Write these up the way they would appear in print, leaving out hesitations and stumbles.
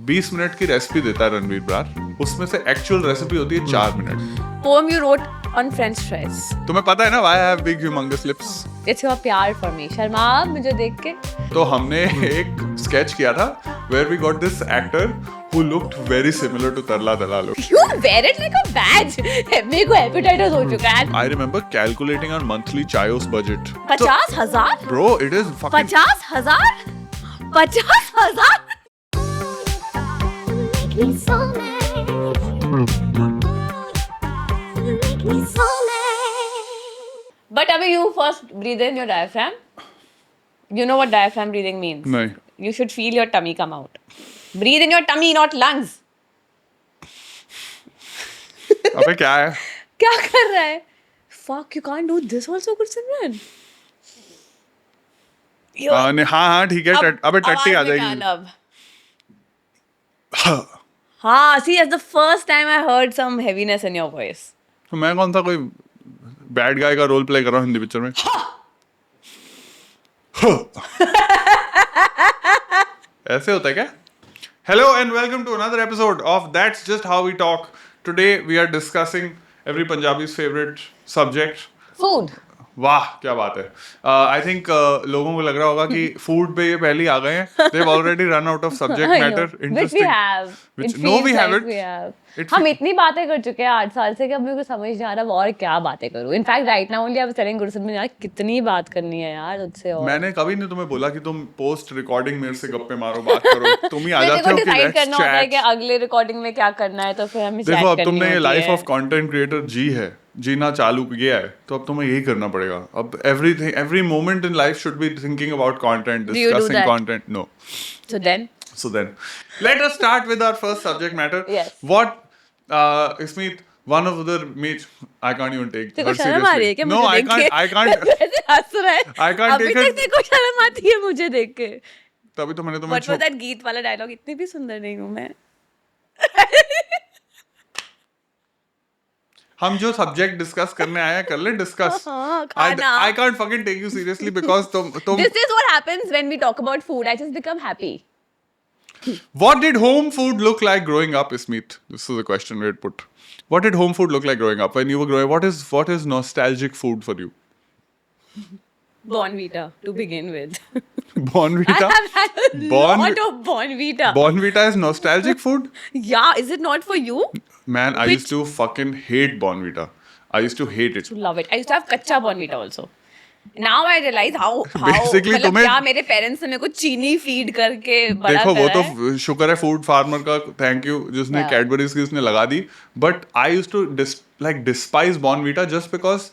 20 minute की recipe देता है रणवीर ब्रार, उसमें से एक्चुअल रेसिपी होती है 4 minute. Poem you wrote on French fries. तुम्हें पता है ना why I have big humongous lips? It's your प्यार for me. शर्मा मुझे देख के. तो हमने एक स्केच किया था where we got this actor who looked very similar to Tarla Dalalo. You wear it like a badge. मेरे को hepatitis हो चुका है. I remember calculating our monthly Chayos budget. 50,000? Bro, it is fucking 50,000? 50,000? Make me so Make me so But अभी you first breathe in your diaphragm. You know what diaphragm breathing means? नहीं। You should feel your tummy come out. Breathe in your tummy, not lungs. अबे क्या है? क्या कर रहा है? Fuck, you can't do this also, Gursimran. हाँ ठीक है, अबे टट्टी आ जाएगी। हाँ, see, that's the first time I heard some heaviness in your voice. तो मैं कौन सा कोई बैड गाय का रोल प्ले कर रहा हूँ हिंदी पिक्चर में? ऐसे होता है क्या? Hello and welcome to another episode of That's Just How We Talk. Today we are discussing every Punjabi's favorite subject. Food. वाह क्या बात है। आई थिंक लोगों को लग रहा होगा कि फूड पे ये पहले ही आ गए हैं। They've already run out of subject I know. matter. Which we Interesting. have. Which- It no, feels we like haven't. we have. It हम fe- इतनी बातें कर चुके हैं 8 साल से कि अब मेरे को समझ नहीं आ रहा और क्या बातें करूं। In fact right now only I was telling Gursimran यार कितनी बात करनी है यार तुझसे और मैंने कभी नहीं तुम्हें बोला कि तुम पोस्ट रिकॉर्डिंग मेरे से गप्पे मारो, बात करो। तुम ही आ मेरे जाते को हो कि डिसाइड लेट्स करना होता है कि चैट। अगले रिकॉर्डिंग में क्या करना है तो फिर हमें चैट देखो अब करनी तुमने ये होती लाइफ है। ऑफ कंटेंट क्रिएटर जीना चालू किया है, तो अब तुम्हें यही करना पड़ेगा। अब every moment in life should be thinking about content, Do you do discussing that? Content. No. So then Let us start with our first subject matter. Yes. What Ismeet, one of the meet I can't even take तेरे को her शर्म आ रही है क्या seriously. No, मुझे देख के? I can't ऐसे हंस रहा है। I can't अभी take तक it. तेरे को शर्म आती है मुझे देख के। तभी तो मैंने तुम्हें What was that गीत वाला डायलॉग? इतनी भी सुंदर नहीं हूँ मैं। हम जो सब्जेक्ट डिस्कस करने आए हैं कर ले डिस्कस। हाँ, खाना। I can't fucking take you seriously because तुम This is what happens when we talk about food. I just become happy. What did home food look like growing up, Ismeet? This is a question we had put. What did home food look like growing up? When you were growing, what is nostalgic food for you? Bonvita to begin with. Bonvita. I have had a Bon- lot of Bonvita. Bonvita is nostalgic food? Yeah, is it not for you? Man, I Which- used to fucking hate Bonvita. I used to hate it. Love it. I used to have कच्चा Bonvita also. Now I realize how Basically मतलब तुम्हें- क्या मेरे parents ने मेरे को चीनी feed करके बड़ा देखो वो करा है। तो शुक्र है फूड फार्मर का, थैंक यू, जिसने Yeah. कैडबरीज की उसने लगा दी। But I used to despise Bournvita just because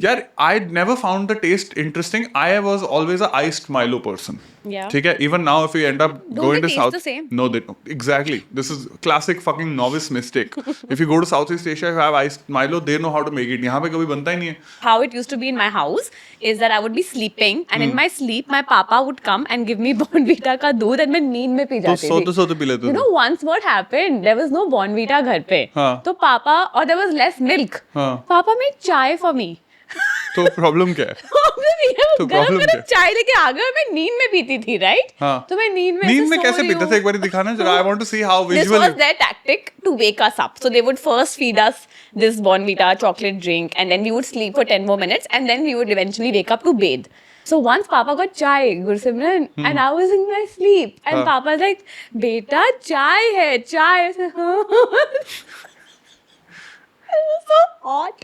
यार I never found the taste interesting. I was always a iced Milo person. Yeah. ठीक है, even now if you end up going to they taste south, the same? No they exactly, this is classic fucking novice mistake. If you go to south east Asia, you have iced Milo, they know how to make it. यहाँ पे कभी बनता ही नहीं है। How it used to be in my house is that I would be sleeping and in my sleep my papa would come and give me Bonvita का दूध and मैं नींद में पी तो जाती थी। सोते पी लेते You know once what happened? There was no Bonvita घर पे। हाँ। तो पापा और there was less milk. हाँ। पापा made chai for me. तो प्रॉब्लम क्या है? तो गरम problem क्या गरम है? चाय लेके आ गए और मैं नींद में पीती थी, राइट? हाँ। तो मैं नींद में ऐसे सो कैसे रही पीते हूँ। थे? एक बार दिखाना जरा। I want to see how This visually. was their tactic to wake us up. So they would first feed us this Bonvita chocolate drink, and then we would sleep for 10 more minutes, and then we would eventually wake up to bathe. So once Papa got chai, Gursimran, and I was in my sleep, and Papa was like, "Beta, chai hai, chai." I said, "Huh?" It was so hot.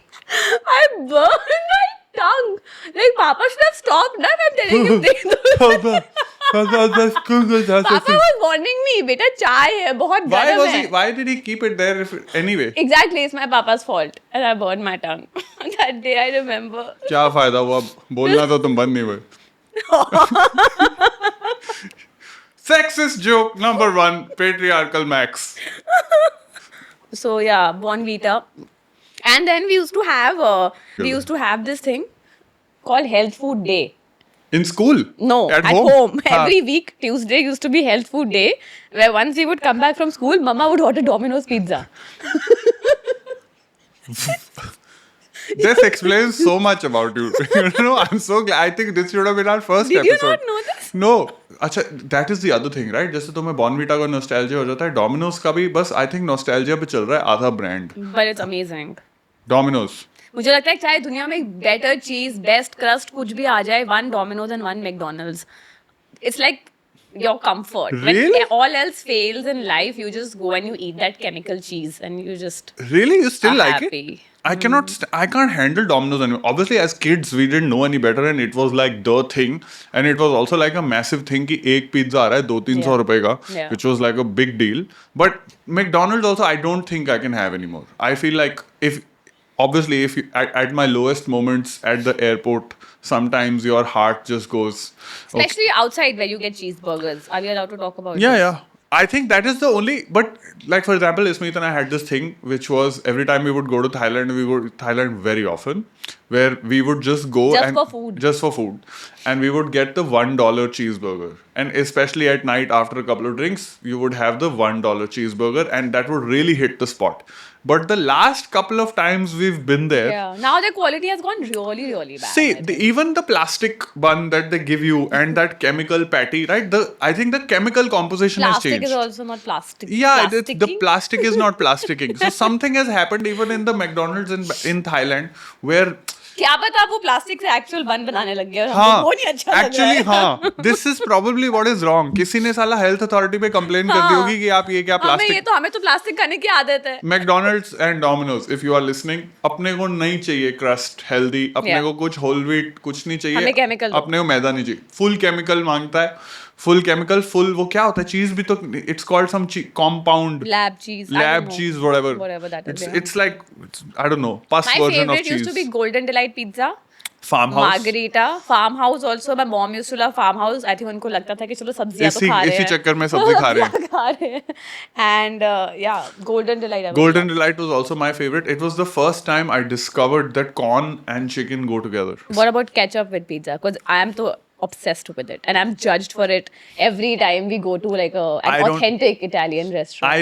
I burned my tongue. Like Papa should have stopped. Now I'm telling you, Papa was warning me, "Beta, chai hai, बहुत गर्म है." Why did he keep it there anyway? Exactly, it's my papa's fault, and I burned my tongue. That day I remember. क्या फायदा हुआ? बोलना तो तुम बंद नहीं हुए। Sexist joke number 1, patriarchal max. So yeah, Bonvita, and then we used to have this thing called Health Food Day. In school? No, at home. हाँ. Every week, Tuesday used to be Health Food Day, where once we would come back from school, Mama would order Domino's pizza. This explains so much about you. I'm so glad. I think this should have been our first Did you episode. not know this? No. अच्छा, that is the other thing, right? जैसे तुम्हें Bournvita का nostalgia हो जाता है, Domino's का भी बस आई थिंक नॉस्टैल्जिया पे चल रहा है आधा brand. But it's amazing. Domino's. मुझे लगता है कि चाहे दुनिया में बेटर चीज, बेस्ट क्रस्ट कुछ भी आ जाए, one Domino's and one McDonald's. It's like your comfort. Really? When all else fails in life, you just go and you eat that chemical cheese and you just Really? You still are like happy. it? I cannot. I can't handle Domino's anymore. Obviously, as kids, we didn't know any better, and it was like the thing. And it was also like a massive thing कि एक pizza आ रहा है 200-300 Yeah. रुपए का, Yeah. which was like a big deal. But McDonald's also, I don't think I can have anymore. I feel like obviously, if you, at my lowest moments at the airport, sometimes your heart just goes. Okay. Especially outside where you get cheeseburgers. Are we allowed to talk about Yeah, this? yeah. I think that is the only, but like for example, Ismeet and I had this thing which was every time we would go to Thailand, we would Thailand very often, where we would just go Just and for food. just for food, and we would get the $1 cheeseburger, and especially at night after a couple of drinks, you would have the $1 cheeseburger, and that would really hit the spot. But the last couple of times we've been there, Yeah. Now the quality has gone really, really bad. see, I think. even the plastic bun that they give you and that chemical patty, right? I think the chemical composition has Plastic changed. is also not plastic. Yeah, the Plasticking? plastic is not plasticking. So something has happened even in the McDonald's in Thailand where क्या पता आप वो plastic से actual बन बनाने लग गए और हाँ, हमको वो नहीं अच्छा लग actually रहा है। हाँ, this is probably what is wrong. किसी ने साला हेल्थ अथॉरिटी पे कंप्लेन कर दी होगी कि आप ये क्या प्लास्टिक. हमें तो प्लास्टिक खाने की आदत है। McDonald's and Domino's, if you are listening, अपने को नहीं चाहिए क्रस्ट हेल्दी, अपने Yeah. को कुछ होल व्हीट कुछ नहीं चाहिए, हमें chemical दो। अपने को मैदा नहीं चाहिए, फुल केमिकल मांगता है, फुल केमिकल, फुल वो क्या होता है चीज भी तो it's called some compound Lab cheese. I lab don't know. cheese whatever that is. it's like I don't know pus My version of favorite cheese. used to be Golden Delight pizza. Farmhouse. Margarita, Farmhouse also. My mom used to love Farmhouse. I think उनको लगता था कि चलो सब्जियां तो खा रहे हैं। इसी चक्कर में सब्जी खा रहे हैं। खा रहे हैं। And yeah, Golden Delight. I was Golden Delight was also my favorite. It was the first time I discovered that corn and chicken go together. What about ketchup with pizza? Because I am so obsessed with it, and I'm judged for it every time we go to like I an don't- authentic Italian restaurant.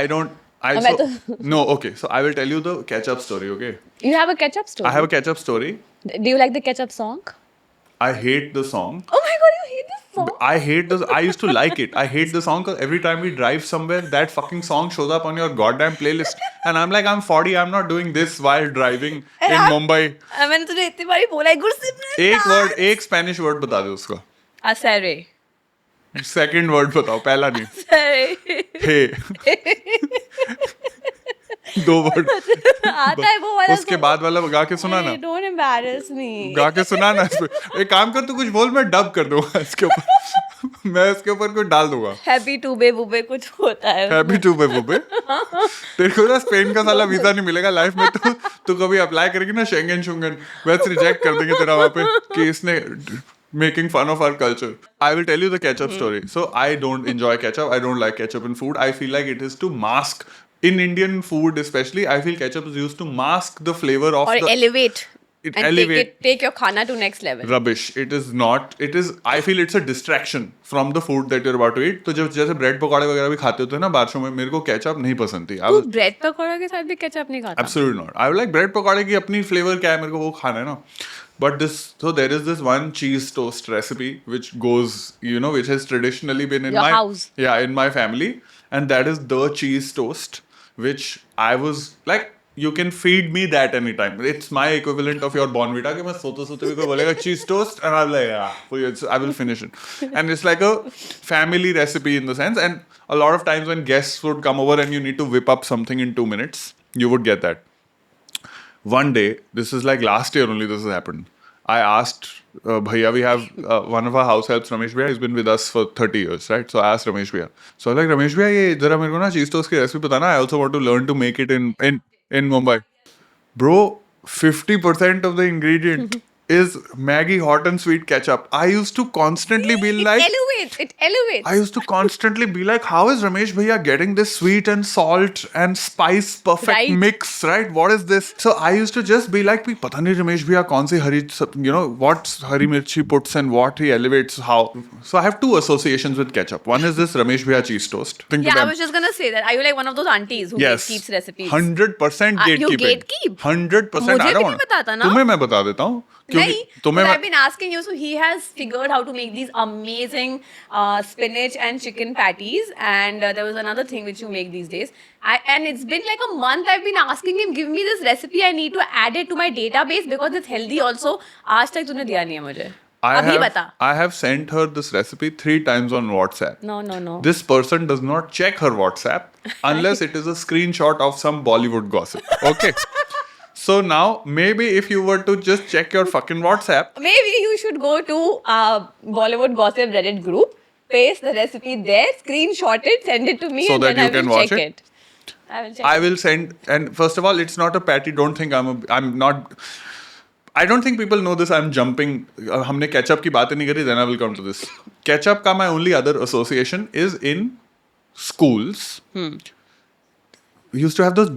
I don't मैं तो- no, okay, so I will tell you the ketchup story, okay? You have a ketchup story. I have a ketchup story. Do you like the ketchup song? I hate the song. Oh my god, you hate this song? I used to like it. I hate the song because every time we drive somewhere, that fucking song shows up on your goddamn playlist. And I'm like, I'm 40, I'm not doing this while driving in Mumbai. मैंने तुझे इतनी बारी बोला है गुरसिमरन एक Spanish word बता दे उसका. असरे सेकंड वर्ड बताओ, पहला नहीं. असरे हे. दो वर्ड. आता है वो वाला उसके बाद वाला गा के सुना ना. डोंट एम्बैरस मी गा के सुना ना. एक काम कर, तू कुछ बोल, मैं डब कर दूंगा इसके ऊपर. मैं इसके ऊपर कुछ डाल दूंगा. हैप्पी टू बे बुबे कुछ होता है हैप्पी टू बे बुबे. तेरे को ना स्पेन का साला वीजा नहीं मिलेगा लाइफ में. तू कभी अप्लाई करेगी ना शेंगन शुंगन, वैसे रिजेक्ट कर देंगे तेरा वहां पे कि इसने making fun of our culture. I will tell you the ketchup story. So I don't enjoy ketchup. I don't like ketchup in food. I feel like it is to mask, in Indian food especially, I feel ketchup is used to mask the flavor of और the elevate It and elevate. take your khana to next level. rubbish. It is not. It is. I feel it's a distraction from the food that you're about to eat. तो जब जैसे bread पकौड़े वगैरह भी खाते होते हैं ना बारिशों में, मेरे को केचप नहीं पसंद थी. I तू was ब्रेड पकौड़ा के साथ भी केचप नहीं खाता? absolutely not. I would like bread पकौड़े की अपनी flavor क्या है, मेरे को वो खाना है ना. But so there is this one cheese toast recipe which goes, which has traditionally been in Your my house. Yeah, in my family, and that is the cheese toast, which I was like, you can feed me that anytime. It's my equivalent of your Bonvita. कि मैं सोते भी कोई बोलेगा cheese toast, and I'm like, yeah, I will finish it. And it's like a family recipe in the sense, and a lot of times when guests would come over and you need to whip up something in 2 minutes, you would get that. One day, this is like last year only this has happened. I asked Bhaiya, we have one of our house helps, Ramesh Bhaiya, he's been with us for 30 years, right? So I asked Ramesh Bhaiya. So I was like, Ramesh Bhaiya, ये जरा मेरे को ना cheese toast की recipe बताना. I also want to learn to make it in Mumbai. Bro, 50% of the ingredient is Maggie hot and sweet ketchup. I used to constantly be like, It elevates. I used to constantly be like, how is Ramesh Bhaiya getting this sweet and salt and spice perfect Right. mix, right? What is this? So I used to just be like, pata nahi Ramesh Bhaiya kaun si hari, you know, what hari mirchi puts and what he elevates, how. So I have two associations with ketchup. One is this Ramesh Bhaiya cheese toast. Think Yeah, to I them. was just gonna say that. Are you like one of those aunties who Yes. keeps recipes? 100% You gatekeeping. gatekeep? 100%. मुझे I भी don't नहीं want. बताता ना? तुम्हें मैं बता देता हूँ. क्योंकि नहीं, तुम्हें but मैं- I've been asking you. So he has figured how to make these amazing spinach and chicken patties, and there was another thing which you make these days. And it's been like a month. I've been asking him, give me this recipe. I need to add it to my database because it's healthy also. आज तक तूने दिया नहीं है मुझे. अभी बता. I have sent her this recipe 3 times on WhatsApp. No. This person does not check her WhatsApp unless it is a screenshot of some Bollywood gossip. Okay. So now, maybe if you were to just check your fucking WhatsApp, Maybe you should go to Bollywood Gossip Reddit group, paste the recipe there, screenshot it, send it to me, So and that then you I will can watch check it? it. I will check I it. will send. And first of all, it's not a patty. Don't think I'm not. I don't think people know this. I'm jumping. हमने ketchup की बातें नहीं करी. Then I will come to this. Ketchup का my only other association is in schools. We used to have those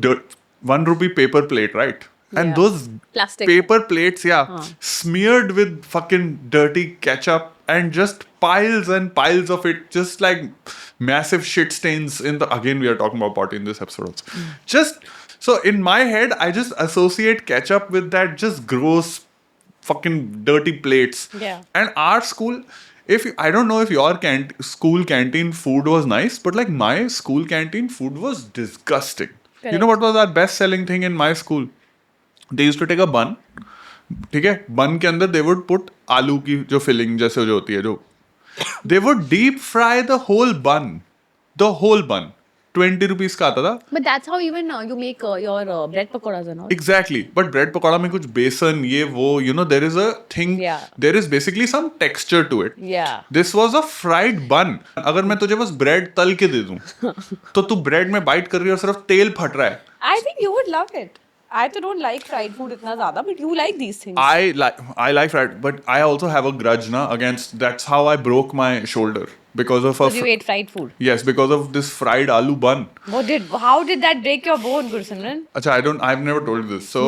₹1 paper plate, right? And Yeah. those Plastic. paper plates, smeared with fucking dirty ketchup and just piles and piles of it, just like massive shit stains in the. Again, we are talking about potty in this episode also. Just so in my head, I just associate ketchup with that just gross, fucking dirty plates. Yeah. And our school, I don't know if your school canteen food was nice, but like my school canteen food was disgusting. You know Correct. what was our best selling thing in my school? They used to take a bun. ठीक है, bun के अंदर they would put आलू की जो filling जैसे जो होती है जो, they would deep fry the whole bun, 20 rupees का आता था. But that's how even you make your bread pakoras and all. Exactly, but bread pakora में कुछ बेसन ये वो, you know, there is a thing, Yeah. there is basically some texture to it. Yeah. This was a fried bun. अगर मैं तुझे बस bread तल के दे दूं, तो तू bread में bite कर रही है और सिर्फ तेल फट रहा है. I think you would love it. I too don't like fried food इतना ज़्यादा, but you like these things. I like fried, but I also have a grudge na against. That's how I broke my shoulder because of Because you ate fried food. yes, because of this fried aloo bun. How did that break your bone, Gursimran? अच्छा, I've never told you this. So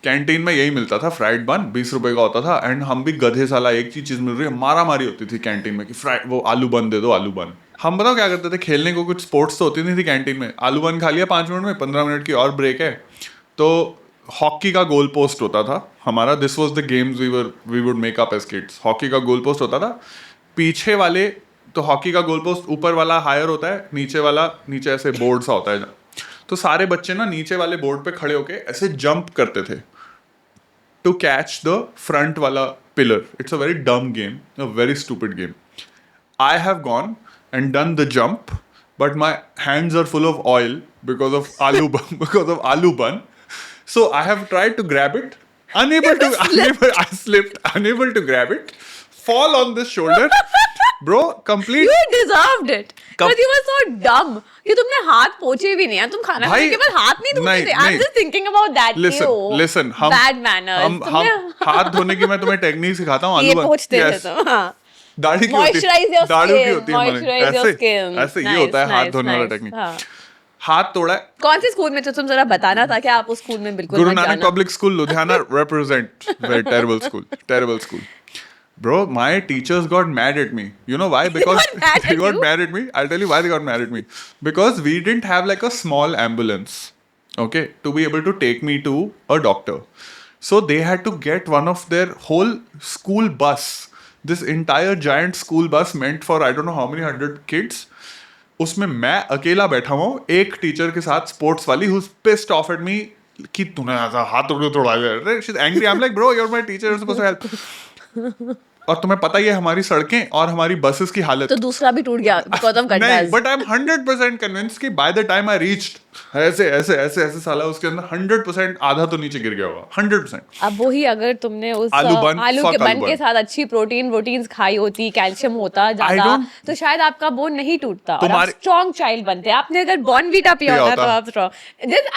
canteen में यही मिलता था, fried बन 20 रुपए का होता था. एंड हम भी गधे साला एक ही चीज मिल रही है, मारा मारी होती थी कैंटीन में कि फ्राइड वो आलू बन दे दो, आलू बन. हम बताओ क्या करते थे, खेलने को कुछ स्पोर्ट्स तो होती नहीं थी कैंटीन में. आलू बन खा लिया 5 मिनट में, 15 मिनट की और ब्रेक है, तो हॉकी का गोल पोस्ट होता था हमारा. This was the games we would make up as kids. Hockey का गोल पोस्ट होता था, पीछे वाले, तो हॉकी का गोल पोस्ट ऊपर वाला हायर होता है, नीचे वाला नीचे ऐसे बोर्ड सा होता है. तो सारे बच्चे ना नीचे वाले बोर्ड पे खड़े होके ऐसे जंप करते थे टू कैच द फ्रंट वाला पिलर. इट्स अ वेरी डम game, a very stupid game. I have gone and done the jump, but my hands are full of oil because of aloo bun. So I have tried to grab it, I slipped, unable to grab it, fall on this shoulder, bro. Complete. You deserved it. Because you were so dumb. कि तुमने हाथ पोछे भी नहीं है, तुम खाना खाने के बाद हाथ नहीं धोते थे. I'm just thinking about that. Listen, हम bad manners. हम हाथ धोने की मैं तुम्हें टेक्निक सिखाता हूँ. ये आलू बन. पोछते थे Yes. तुम. हाँ. दाढ़ी की होती Moisturize your दाढ़ी की skin. होती है हमारे. Moisturize your skin. ऐसे ये होता है हाथ धोने वाला टेक्निक. हाँ. हाथ तोड़ा है. कौन से स्कूल में थे तुम, जरा बताना था कि आप उस स्कूल में बिल्कुल Guru मत Nanak जाना. Public School, Ludhiana represent. Very terrible school. Bro, my teachers got mad at me. You know why? Because got mad at they got you? mad at me. I'll tell you why they got mad at me. Because we didn't have like a small ambulance, okay, to be able to take me to a doctor. So they had to get one of their whole school bus. This entire giant school bus meant for I don't know how many 100 kids. उसमें मैं अकेला बैठा हुआ हूँ एक teacher के साथ, sports वाली, who's pissed off at me कि तूने ऐसा हाथ तोड़ा है. She's angry. I'm like, bro, you're my teacher, you're supposed to help. और तुम्हें पता ही है हमारी सड़कें और हमारी बसेस की हालत. तो दूसरा भी टूट गया because of नहीं, गड्ढा. but I'm 100% convinced कि by the time I reached ऐसे साला उसके अंदर 100% आधा तो नीचे गिर गया होगा. 100%. अब वही अगर तुमने उस आलू बन, आलू fuck के आलू बन के बन. साथ अच्छी प्रोटीन्स खाई होती, कैल्शियम होता ज्यादा, don't- तो शायद आपका बोन नहीं टूटता और आप तुम्हारे- स्ट्रॉन्ग चाइल्ड बनते. आपने अगर बॉर्नवीटा पिया पिया होता तो होता. आप strong.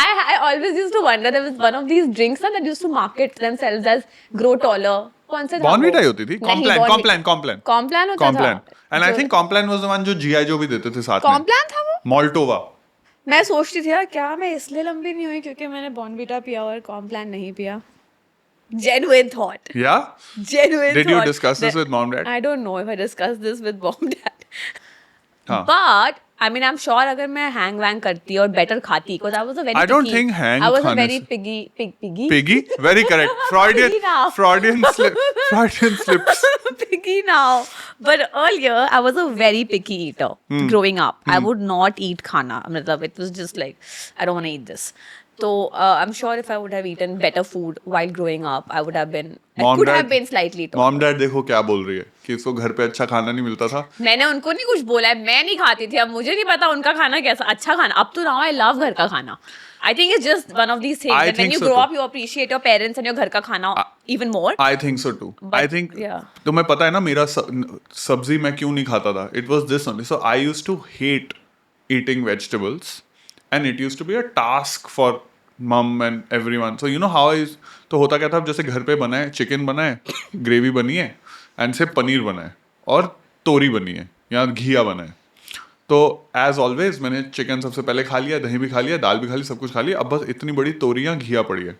I always used to wonder, there was one of these drinks that used to market themselves as grow taller, कौन से था बॉर्नवीटा वो? ही होती थी. नहीं, कॉम्प्लान Bournvita- कॉम्प्लान कॉम्प्लान होता कॉम्प्लान. था. And I think Complan was the one जो जीआई जो भी देते थे साथ में. कॉम्प्लान था वो. मोल्टोवा. मैं सोचती थी यार क्या मैं इसलिए लंबी नहीं हुई क्योंकि मैंने बॉर्नवीटा पिया और कॉम्प्लान नहीं पिया. Genuine thought. Yeah? Genuine Did you thought discuss this that- with mom dad? I don't know if I discussed this with mom dad. हाँ. But I mean, I'm sure अगर मैं hang wang करती और better खाती, because I was a very I don't picky- think hang I was a खाने very से- piggy. Piggy? Very correct. Freudian Piggy now. Freudian slips. Picky now. But earlier, I was a very picky eater. Growing up, I would not eat khana. मतलब it was just like I don't want to eat this. So I'm sure if I would have eaten better food while growing up, I would have been. I Mom, could dad- have been slightly taller. Mom dad देखो क्या बोल रही है कि इसको घर पे अच्छा खाना नहीं मिलता था. मैंने उनको नहीं कुछ बोला है, मैं नहीं खाती थी. अब मुझे नहीं पता उनका खाना कैसा अच्छा खाना. अब तो now I love घर का खाना. I think it's just one of these things I that when think you so grow too. up, you appreciate your parents and your घर का खाना even more. I think so too. But, I think yeah. तुम्हें पता है ना मेरा सब्जी मैं क्यों नहीं खाता था. It was this only. So I used to hate eating vegetables, and it used to be a task for mum and everyone. So you know how तो होता क्या था, जैसे घर पे बना है, चिकन बना है, ग्रेवी बनी है, एंड से पनीर बना है और तोरी बनी है या घिया बना है. तो एज ऑलवेज मैंने चिकन सबसे पहले खा लिया, दही भी खा लिया, दाल भी खा ली, सब कुछ खा लिया. अब बस इतनी बड़ी तोरियां घिया पड़ी है.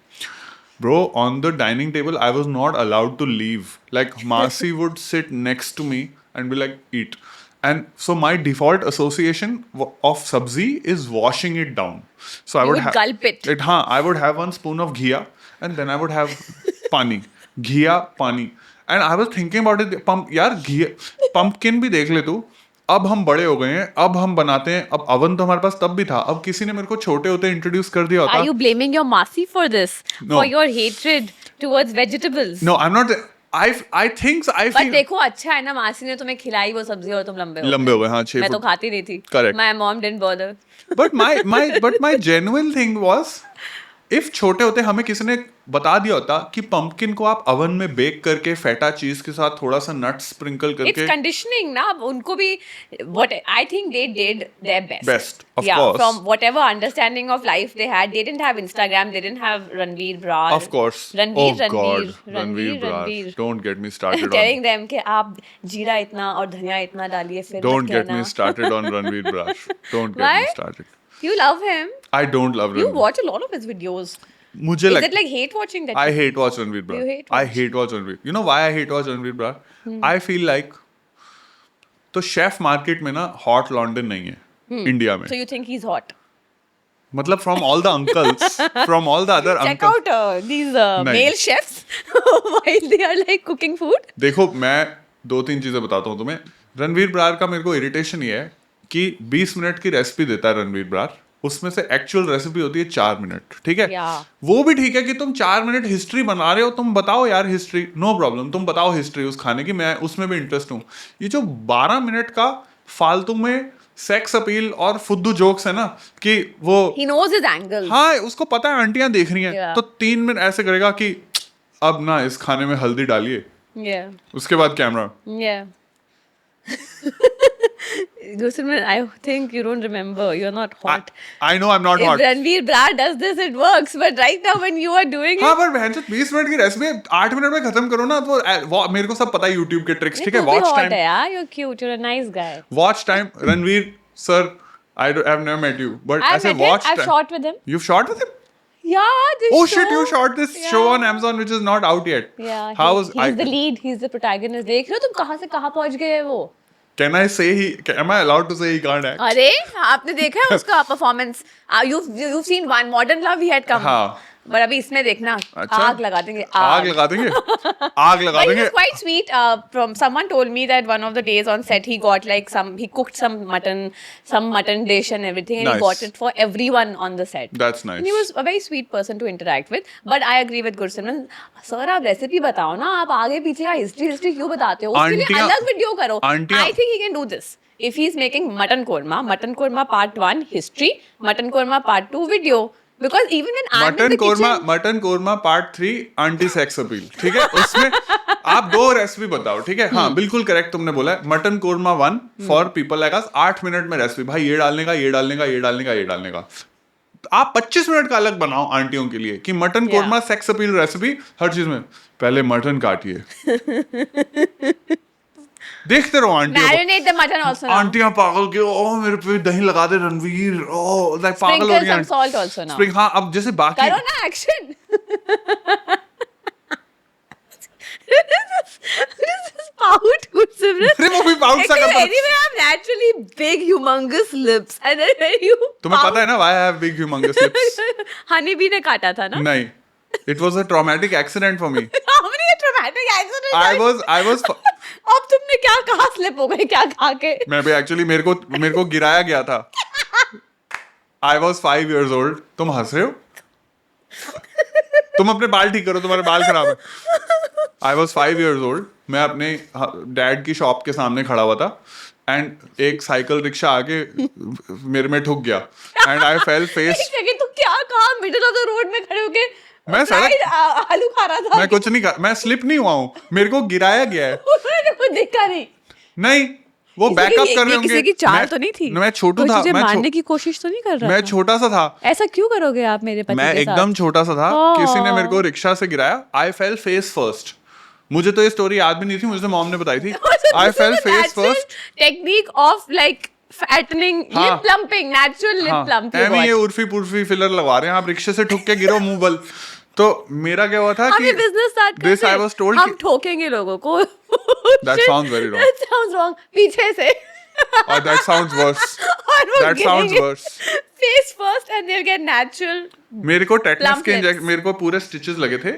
Bro, on the dining table, I was not allowed to leave. Like, Masi would sit next to me and be like, eat. And so my default association of sabzi is washing it down. So I You would would gulp it. I would have one spoon of ghee and then I would have pani. Ghee, pani. And I was thinking about it. यार घी pumpkin भी देख ले तू. अब हम बड़े हो गए हैं, अब हम बनाते हैं. अब अवन तो हमारे पास तब भी था. अब किसी ने मेरे को छोटे होते इंट्रोड्यूस कर दिया होता. Are you blaming your Masi for this? No. For your hatred towards vegetables? No, I'm not. I think I But feel देखो अच्छा है ना, मासी ने तुम्हें खिलाई वो सब्जी और तुम लंबे हो गए. हाँ, 6 मैं तो फुट. खाती नहीं थी. Correct. My mom didn't bother. but my genuine thing was, if छोटे होते हमें किसी ने बता दिया होता कि पंपकिन को आप अवन में बेक करके फेटा चीज के साथ थोड़ा सा नट्स स्प्रिंकल It's करके. conditioning ना. अब उनको भी what I think they did their best. Best, of yeah, course. from whatever understanding of life they had. They didn't have Instagram. They didn't have Ranveer Brar. Of course. Ranveer, Oh God, Ranveer. Brar. Don't get me started Telling on. them कि आप जीरा इतना और धनिया इतना डालिए फिर मत Don't get कहना. me started on Ranveer Brar. Don't get Why? me started. You love him. I don't love You Ranveer. watch a lot of his videos. मुझे Is लग it like hate watching that? I hate watch Ranveer Brar. You hate I watch? hate watch Ranveer. You know why I hate watch Ranveer Brar? I feel like तो chef market में ना hot London नहीं है India में. So you think he's hot? मतलब from all the uncles, from all the other Check uncles. out these नहीं. male chefs while they are like cooking food. देखो मैं 2-3 चीजें बताता हूँ तुम्हें. रणवीर ब्रार का मेरे को इरिटेशन ये है कि 20 मिनट की रेसिपी देता है रणवीर ब्रार, उसमें से एक्चुअल रेसिपी होती है 4 मिनट. ठीक है, Yeah. वो भी ठीक है कि तुम 4 मिनट हिस्ट्री बना रहे हो, तुम बताओ यार हिस्ट्री, नो प्रॉब्लम, तुम बताओ हिस्ट्री उस खाने की, मैं उसमें भी इंटरेस्ट हूँ. ये जो 12 मिनट का फालतू में सेक्स अपील और फुद्दू जोक्स है ना कि वो He knows his angles. हाँ उसको पता है आंटियां देख रही हैं. Yeah. तो 3 मिनट ऐसे करेगा कि अब ना इस खाने में हल्दी डालिए, Yeah. उसके बाद camera. Yeah. Gursimran, I think you don't remember. You're not hot. I know I'm not If hot. Ranveer Brar does this, it works. But right now, when you are doing हाँ it, पर बहन 20 minute की recipe 8 minute में खत्म करो ना, तो मेरे को सब पता है YouTube के ट्रिक्स. ठीक है, तू भी वॉच hot टाइम, है यार. You're cute. You're a nice guy. Watch time. Ranveer sir, I've never met you, but I've ऐसे met him. Watch I've time. shot with him. You've shot with him? Yeah, this Oh show. shit, you shot this show on Amazon which is not out yet. Yeah. How he- was he's the lead. He's the protagonist. देख रहे हो तुम कहाँ से कहाँ पहुँच गए हैं वो? Can I say am I allowed to say he can't act? अरे आपने देखा है उसका performance? You've seen one Modern Love. He had come. हाँ. But अभी इसमें देखना, अच्छा? आग लगा देंगे. आग लगा देंगे. आग लगा But he देंगे. was quite sweet. From someone told me that one of the days on set he got like he cooked some mutton dish and everything, and Nice. he got it for everyone on the set. That's nice. And he was a very sweet person to interact with. But I agree with Gursimran. Sir, आप recipe बताओ ना, आप आगे पीछे का history क्यों बताते हो? उसके लिए आंटियाँ- अलग वीडियो करो. आंटियाँ- I think he can do this. If he's making mutton korma part 1 history, mutton korma part 2 video. Because even when I'm in the kitchen, mutton korma part 3 anti sex appeal. ठीक है, उसमें आप 2 रेसिपी बताओ. ठीक है, हाँ बिल्कुल करेक्ट तुमने बोला है. Mutton korma 1 for people like us, 8 minute में रेसिपी. भाई ये डालने का, ये डालने का, ये डालने का, ये डालने का. आप 25 मिनट का अलग बनाओ आंटियों के लिए कि mutton korma sex appeal recipe हर चीज में पहले मटन काटिए देखते रहो आंटियों को। Marinate the mutton also now. आंटियां पागल के ओ मेरे पे दही लगा दे रणवीर ओ लाइक पागल हो Sprinkle रही some हैं salt also now. स्प्रिंग हाँ अब जैसे बाकी करो ना action. This is pout, Simran. अरे वो भी पाउट सा Actually, करता है। anyway, I have naturally big, humongous lips, and then when you तुम्हें पता है ना why I have big humongous lips honey bee ने काटा था ना? नहीं it was a traumatic accident for me How many traumatic accidents? I was अब तुमने क्या कहा स्लिप हो गई क्या खा के? मैं भी एक्चुअली मेरे को गिराया गया था आई वाज 5 years old तुम हंस रहे हो तुम अपने बाल ठीक करो तुम्हारे बाल खराब है आई वॉज 5 years old मैं अपने डैड की शॉप के सामने खड़ा हुआ था एंड एक साइकिल रिक्शा आके मेरे में ठुक गया एंड आई फेल फेस एक सेकंड तू क्या कहा मिडिल ऑफ द रोड में खड़े होके मैं सड़क- fried आलू खा रहा था मैं कुछ नहीं कर मैं स्लिप नहीं हुआ हूँ मेरे को गिराया गया है उन्होंने कुछ देखा नहीं नहीं वो किसी बैकअप की- कर रहे ये होंगे किसी की चाल मैं- तो नहीं थी मैं छोटू कोई था तुझे मैं मारने की कोशिश तो नहीं कर रहा मैं था? छोटा सा था ऐसा क्यों करोगे आप मेरे पति मैं के एकदम साथ? छोटा सा था Oh. किसी ने मेरे को रिक्शा से गिराया आई फेल फेस फर्स्ट मुझे तो ये स्टोरी याद भी नहीं थी मुझे मॉम ने बताई थी I fail face first technique of like fattening हाँ। Lip plumping natural lip plumping Amy ये उर्फी पुर्फी फिलर लगवा रहे हैं आप रिक्शे से ठुक के गिरो मुंह बल तो मेरा क्या हुआ था हम कि ये business start this I was told हम ठोकेंगे लोगों को That sounds very wrong. That sounds wrong पीछे से और दैट साउंड्स वर्स और वो That sounds गिरेंगे worse. face first and they'll get natural मेरे को टेटनस Plump के lips. इंजेक्शन मेरे को पूरे स्टिचेस लगे थे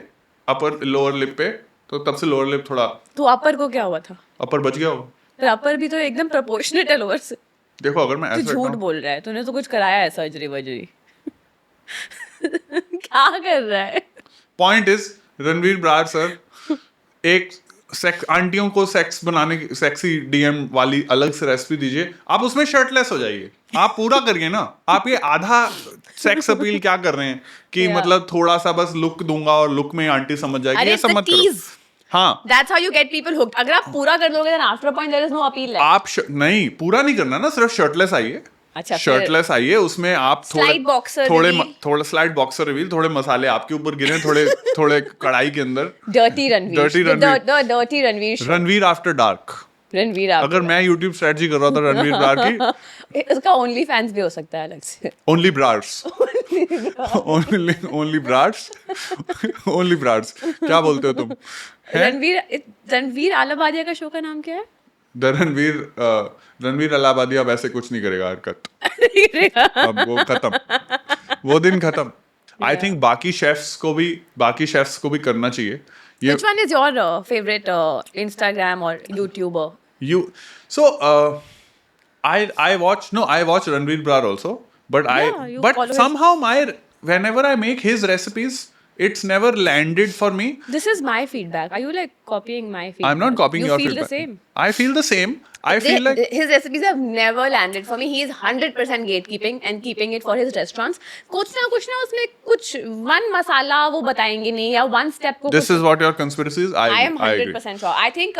अपर लोअर लिप पे तो तब से लोअर लिप थोड़ा तो अपर को क्या हुआ था? अपर बच गया हो पर अपर भी तो एकदम प्रोपोर्शनेट है लोअर से देखो अगर मैं तू ऐसे झूठ बैठा हूं- बोल रहा है तूने तो कुछ कराया है सर्जरी वर्जरी क्या कर रहा है? Point is Ranveer Brar sir एक सेक्स आंटियों को सेक्स बनाने की सेक्सी डीएम वाली अलग से रेसिपी दीजिए आप उसमें शर्टलेस हो जाइए आप पूरा करिए ना आप ये आधा सेक्स अपील क्या कर रहे हैं कि Yeah. मतलब थोड़ा सा बस लुक दूंगा और लुक में आंटी समझ जाएगी अरे ये it's सब the मत करो tease. हाँ That's how you get people hooked. अगर आप पूरा कर दोगे then after a point there is no appeal left. आप नहीं पूरा नहीं करना ना सिर्फ शर्टलेस आइए अच्छा, फिर- शर्टलेस आइए उसमें आप थोड़े Slight boxer थोड़े reveal. थोड़ा स्लाइड बॉक्सर रिवील थोड़े मसाले आपके ऊपर गिरे थोड़े थोड़े कढ़ाई के अंदर Dirty Ranveer. Dirty The- Ranveer. the Dirty Ranveer show. Ranveer after dark Ranveer आप अगर मैं यूट्यूब स्ट्रेटजी कर रहा था रणवीर ब्रार की उसका ओनली फैंस भी हो सकता है अलग से ओनली ब्रार्स ओनली ब्रार्स ओनली ब्रार्स क्या बोलते हो तुम रणवीर आलाबादिया का शो का नाम क्या है? द रणवीर अलाहाबादी अब ऐसे कुछ नहीं करेगा हरकत अब वो खत्म वो दिन खत्म आई थिंक बाकी शेफ्स को भी करना चाहिए ये Which one is your favorite Instagram or YouTuber? you so I watch Ranveer Brar also but Yeah, you but follow his- somehow whenever I make his recipes it's never landed for me. This is my feedback. Are you like copying my feedback? I'm not copying you your feel feedback. the same. I feel the same. I feel like his recipes have never landed for me. He is 100% gatekeeping and keeping it for his restaurants. कुछ ना उसमें कुछ one मसाला वो बताएंगे नहीं या one step को this is what your conspiracy is. I am I agree. 100% sure. I think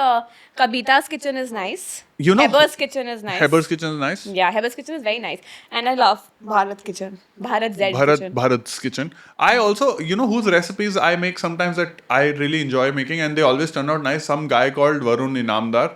Kabita's kitchen is nice. You know- Heber's kitchen is nice. Heber's kitchen is nice. Yeah, Heber's kitchen is very nice. And I love Bharat's kitchen. Bharat Z kitchen. Bharat's kitchen. I also, you know, whose recipes I make sometimes that I really enjoy making, and they always turn out nice. Some guy called Varun Inamdar.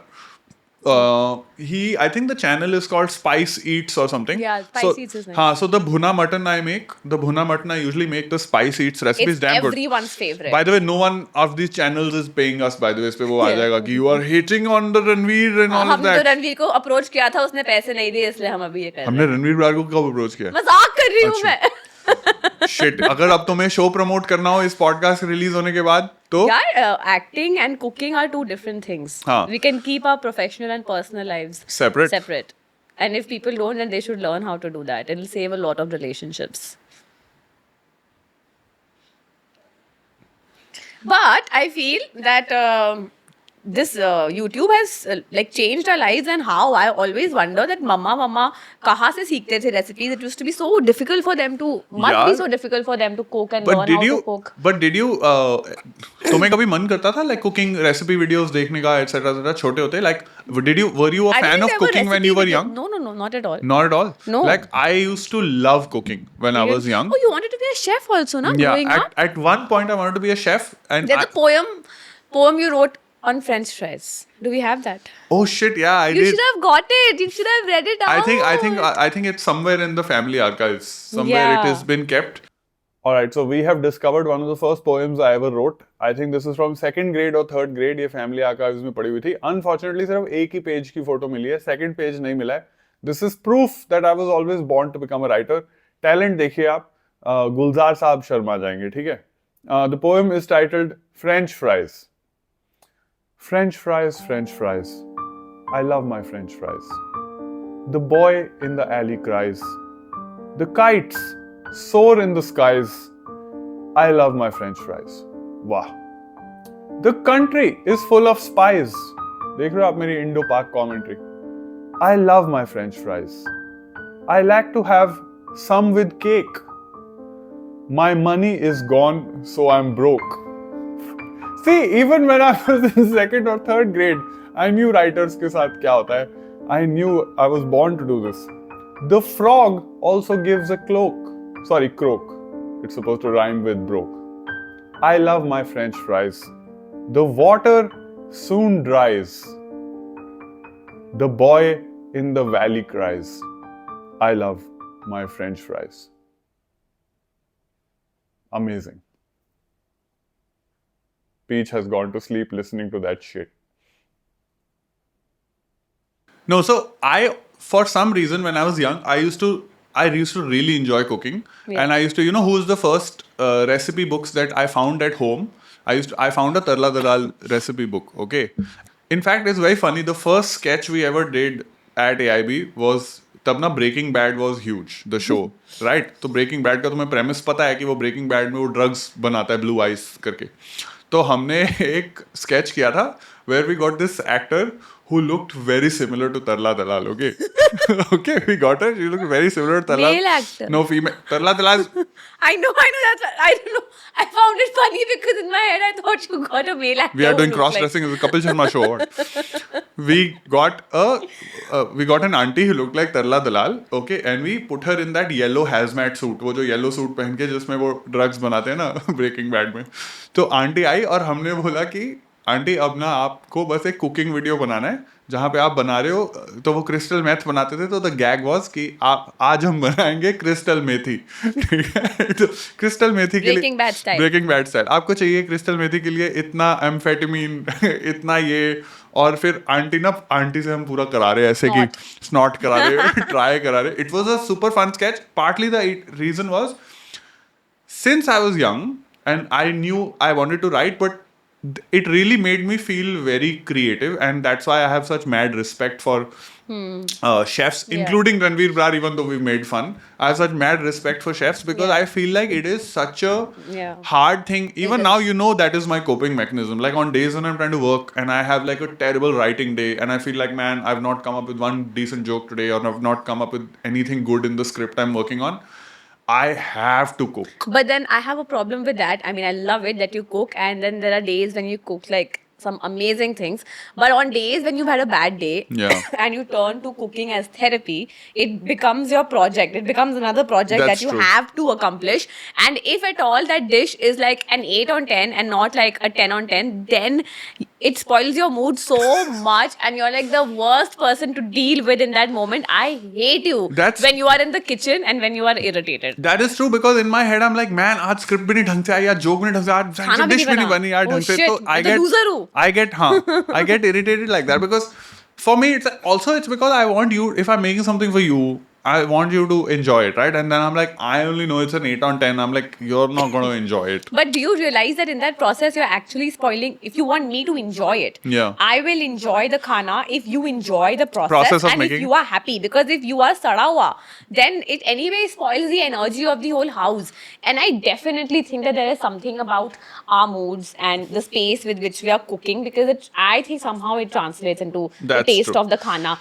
I think the channel is called Spice Eats or something. Yeah, Spice so, Eats is nice. हाँ, so the bhuna mutton I usually make the Spice Eats recipes It's damn good. everyone's favorite. By the way, no one of these channels is paying us. By the way, इस पे वो आ Yeah. जाएगा कि you are hating on the Ranveer and all of हम तो that. Ranveer को approach किया था उसने पैसे नहीं दिए इसलिए हम अभी ये कर रहे हमने रणवीर ब्रार को कब अप्रोच किया? हैं मजाक कर रही हूँ अच्छा। मैं शिट अगर अब तुम्हें शो प्रमोट करना हो इस पॉडकास्ट रिलीज होने के बाद तो यार acting and cooking are two different things हाँ. We can keep our professional and personal lives Separate. separate and if people don't then they should learn how to do that. It'll save a lot of relationships. But I feel that this YouTube has like changed our lives, and how I always wonder that mama kahan se seekhte the recipes. It used to be so difficult for them to must Yeah. be so difficult for them to cook and But learn how to cook. did you तुम्हें कभी मन करता था like cooking recipe videos देखने का etc छोटे होते like were you a I fan didn't of have a cooking when recipe you were video. young? No, not at all. Not at all. No. Like I used to love cooking when I was young. Oh, you wanted to be a chef also, na? Yeah. Growing up. At one point I wanted to be a chef and There's a poem you wrote on French fries. Do we have that? oh shit yeah I You did. should have got it. You should have read it out. I think it's somewhere in the family archives. Somewhere it Yeah. has been kept. All right, so we have discovered one of the first poems I ever wrote. I think this is from second grade or third grade. ये family archives में पड़ी हुई थी. Unfortunately, सिर्फ एक ही page की photo मिली है. Second page नहीं मिला है. This is proof that I was always born to become a writer. Talent देखिए आप. गुलजार साहब शर्मा जाएंगे, ठीक है? The poem is titled French Fries. French fries, French fries. I love my French fries. The boy in the alley cries. The kites soar in the skies. I love my French fries. Wow. The country is full of spies. देख रहे हो आप मेरी Indo-Pak commentary. I love my French fries. I like to have some with cake. My money is gone, so I'm broke. See, even when I was in second or third grade, I knew writers के साथ क्या होता है. I knew I was born to do this. The frog also gives a croak. It's supposed to rhyme with broke. I love my French fries. The water soon dries. The boy in the valley cries. I love my French fries. Amazing. Peach has gone to sleep listening to that shit. No, so for some reason, when I was young, I used to really enjoy cooking, Yeah. and I used to, who's the first recipe books that I found at home? I found a Tarla Dalal recipe book. Okay, in fact, it's very funny. The first sketch we ever did at AIB was तब ना Breaking Bad was huge the show right. तो Breaking Bad का तुम्हें premise पता है कि वो breaking bad में वो ड्रग्स बनाता है ब्लू आइस करके. तो हमने एक स्केच किया था where we got this actor who looked very similar to Tarla Dalal, okay? Okay, we got her. She looked very similar to Tarla. Male actor. No, female. Tarla Dalal. I know. That's what, I don't know. I found it funny because in my head I thought you got a male actor. We are who doing looked cross dressing. It's a Kapil Sharma show. What? We got an auntie who looked like Tarla Dalal, okay, and we put her in that yellow hazmat suit. वो जो yellow suit पहन के जिसमें वो drugs बनाते हैं ना Breaking Bad में. तो आंटी आई और हमने बोला कि आंटी अब ना आपको बस एक कुकिंग वीडियो बनाना है जहाँ पे आप बना रहे हो. तो वो क्रिस्टल मेथ बनाते थे, तो द गैग वाज कि आप आज हम बनाएंगे क्रिस्टल मेथी. ठीक है, तो क्रिस्टल मेथी के लिए ब्रेकिंग बैड स्टाइल आपको चाहिए. क्रिस्टल मेथी के लिए इतना एम्फेटामिन इतना ये, और फिर आंटी से हम पूरा करा रहे ऐसे कि स्नॉट करा रहे ट्राई करा रहे. It was a super fun sketch. Partly the reason was since I was young and I knew I wanted to write, but it really made me feel very creative, and that's why I have such mad respect for chefs, including Ranveer Brar. Even though we've made fun, I have such mad respect for chefs because I feel like it is such a hard thing. Even now, that is my coping mechanism. Like on days when I'm trying to work and I have like a terrible writing day and I feel like, man, I've not come up with one decent joke today, or I've not come up with anything good in the script I'm working on, I have to cook. But then I have a problem with that. I mean, I love it that you cook, and then there are days when you cook like some amazing things. But on days when you've had a bad day and you turn to cooking as therapy, it becomes your project. It becomes another project That's that you true. have to accomplish. And if at all that dish is like an 8 on 10 and not like a 10 on 10, then it spoils your mood so much, and you're like the worst person to deal with in that moment. I hate you when you are in the kitchen and when you are irritated. That is true, because in my head I'm like, man, आज script भी नहीं ढंग से आई, आज joke भी नहीं ढंग से, आज खाना भी dish भी नहीं बनी यार ढंग से. तो I get irritated like that, because for me it's because I want you, if I'm making something for you, I want you to enjoy it, right? And then I'm like, I only know it's an 8 on 10. I'm like, you're not going to enjoy it. But do you realize that in that process you're actually spoiling? If you want me to enjoy it, Yeah. I will enjoy the khana if you enjoy the process, Process of and making- if you are happy. Because if you are sada hua, then it anyway spoils the energy of the whole house. And I definitely think that there is something about our moods and the space with which we are cooking, because I think somehow it translates into the That's taste true. of the khana.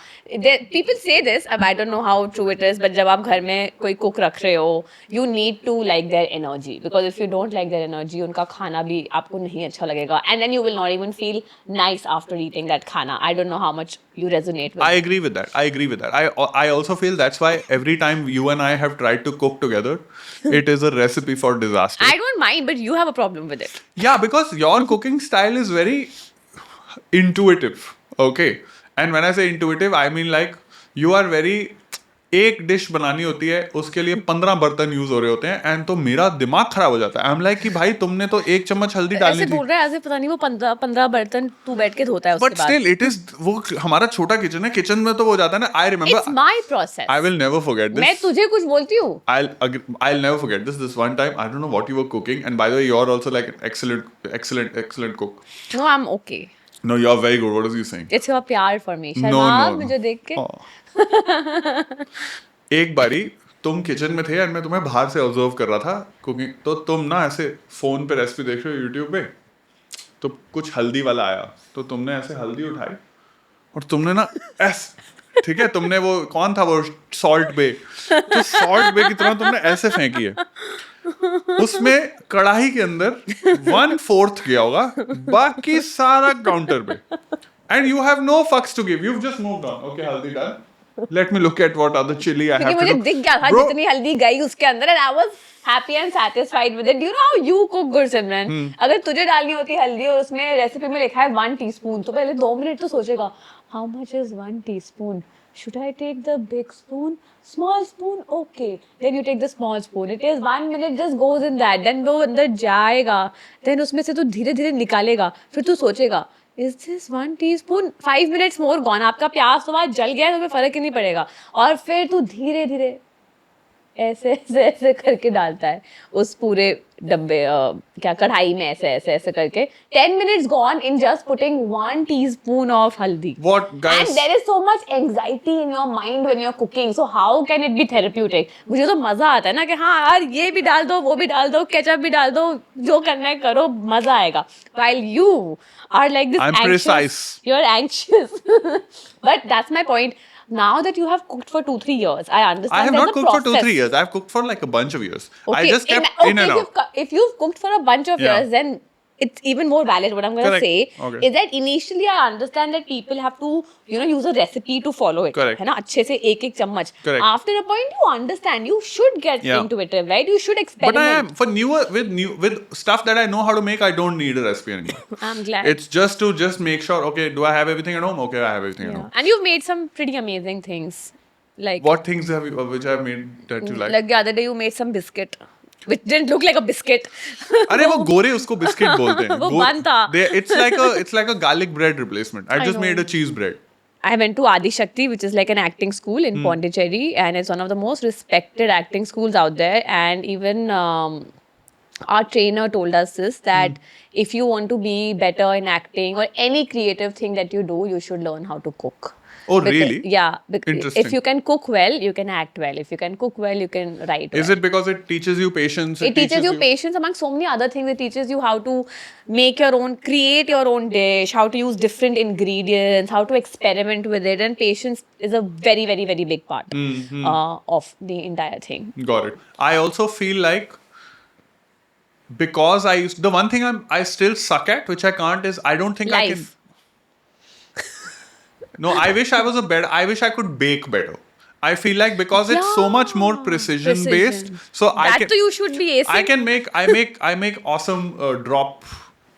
People say this, I don't know how true it is, but जब आप घर में कोई cook रख रहे हो, you need to like their energy, because if you don't like their energy, उनका खाना भी आपको नहीं अच्छा लगेगा, and then you will not even feel nice after eating that khana. I don't know how much you resonate with. I agree with that. I agree with that. I also feel that's why every time you and I have tried to cook together, it is a recipe for disaster. I don't mind, but you have a problem with it. Yeah, because your cooking style is very intuitive. Okay. And when I say intuitive, I mean like you are very एक dish बनानी होती है उसके लिए 15 बर्तन use हो रहे होते हैं एंड तो मेरा दिमाग खराब हो जाता है आई एम लाइक कि भाई तुमने तो 1 चम्मच हल्दी डालनी ऐसे थी बोल रहा है, ऐसे पता नहीं वो 15 बर्तन तू बैठ के धोता है उसके बट बाद. स्टिल इट इज वो हमारा छोटा किचन है किचन में तो वो हो जाता है ना आई It's remember my process. I will never forget मैं दिस तुझे कुछ बोलती हूँ. I'll never forget this one time I don't know what you were cooking and by the way you're also like an excellent cook. No, I'm okay. No, you're very good. What is you saying? It's your प्यार for me. No, Sharma no. मुझे देख के. Oh. एक बारी तुम kitchen में थे and मैं तुम्हें बाहर से ऑब्जर्व कर रहा था कुकिंग तो तुम ना ऐसे फोन पे रेसिपी देख रहे हो यूट्यूब पे तो कुछ हल्दी वाला आया तो तुमने ऐसे हल्दी उठाई और तुमने ना ऐसे ठीक है तुमने वो कौन था वो सॉल्ट बे तो सॉल्ट बे की तरह तुमने ऐसे फेंकी है उसमें कढ़ाई के अंदर 1/4 गया होगा बाकी सारा काउंटर पे and you have no fucks to give you just moved on okay haldi done let me look at what other chilli I क्योंकि हैव मुझे टू दिख गया था Bro, जितनी हल्दी गई उसके अंदर, and I was happy and satisfied with it. You know how you cook Gursimran. अगर तुझे डालनी होती हल्दी और उसमें रेसिपी में लिखा है 1 टीस्पून, तो पहले 2 मिनट तो सोचेगा how much is 1 teaspoon. Should I take the big spoon? Small spoon? Okay. Then you take the small spoon. It is 1 minute just goes in that. Then वो अंदर जाएगा. Then उसमें से तू धीरे धीरे निकालेगा. फिर तू सोचेगा Is this 1 teaspoon? 5 minutes more gone. आपका प्याज तो बाद जल गया है, तो फिर फर्क ही नहीं पड़ेगा. और फिर तू धीरे धीरे ऐसे ऐसे ऐसे करके डालता है उस पूरे डब्बे क्या कढ़ाई में ऐसे ऐसे ऐसे करके 10 minutes gone in just putting 1 teaspoon of haldi. What, guys? And there is so much anxiety in your mind when you're cooking. So how can it be therapeutic? मुझे तो मजा आता है ना कि हाँ यार ये भी डाल दो वो भी डाल दो केचप भी डाल दो जो करना है करो मजा आएगा. While you are like this I'm anxious. precise. You're anxious. But that's my point. Now that you have cooked for 2-3 years, I understand. I have there's not a cooked for process. 2-3 years. I've cooked for like a bunch of years. I Okay, just kept in and out. If you've cooked for a bunch of Yeah. years, then it's even more valid. What I'm going to Correct. say Okay. is that initially I understand that people have to, use a recipe to follow it. Correct. है ना अच्छे से एक चम्मच. Correct. After a point, you understand. You should get Yeah. intuitive, right? You should experiment. But I am for newer with stuff that I know how to make. I don't need a recipe anymore. I'm glad. It's just to make sure. Okay, do I have everything at home? Okay, I have everything at home. And you've made some pretty amazing things. Like What things have you which I've made that you like? the other day you made some biscuit, which didn't look like a biscuit. अरे वो गोरे उसको biscuit बोलते हैं. वो बन था. It's like a garlic bread replacement. I just know. made a cheese bread. I went to Adi Shakti, which is like an acting school in Pondicherry, and it's one of the most respected acting schools out there. And even our trainer told us this, that if you want to be better in acting or any creative thing that you do, you should learn how to cook. Oh, really? Yeah. Interesting. If you can cook well, you can act well. If you can cook well, you can write well. Is it because it teaches you patience? It teaches you patience among so many other things. It teaches you how to create your own dish, how to use different ingredients, how to experiment with it. And patience is a very, very, very big part of the entire thing. Got it. I also feel like because the one thing I still suck at, which I can't, is I don't think I can. Life. No, I wish I was I wish I could bake better. I feel like because it's so much more precision based, so I can. So you should be acing. I make awesome drop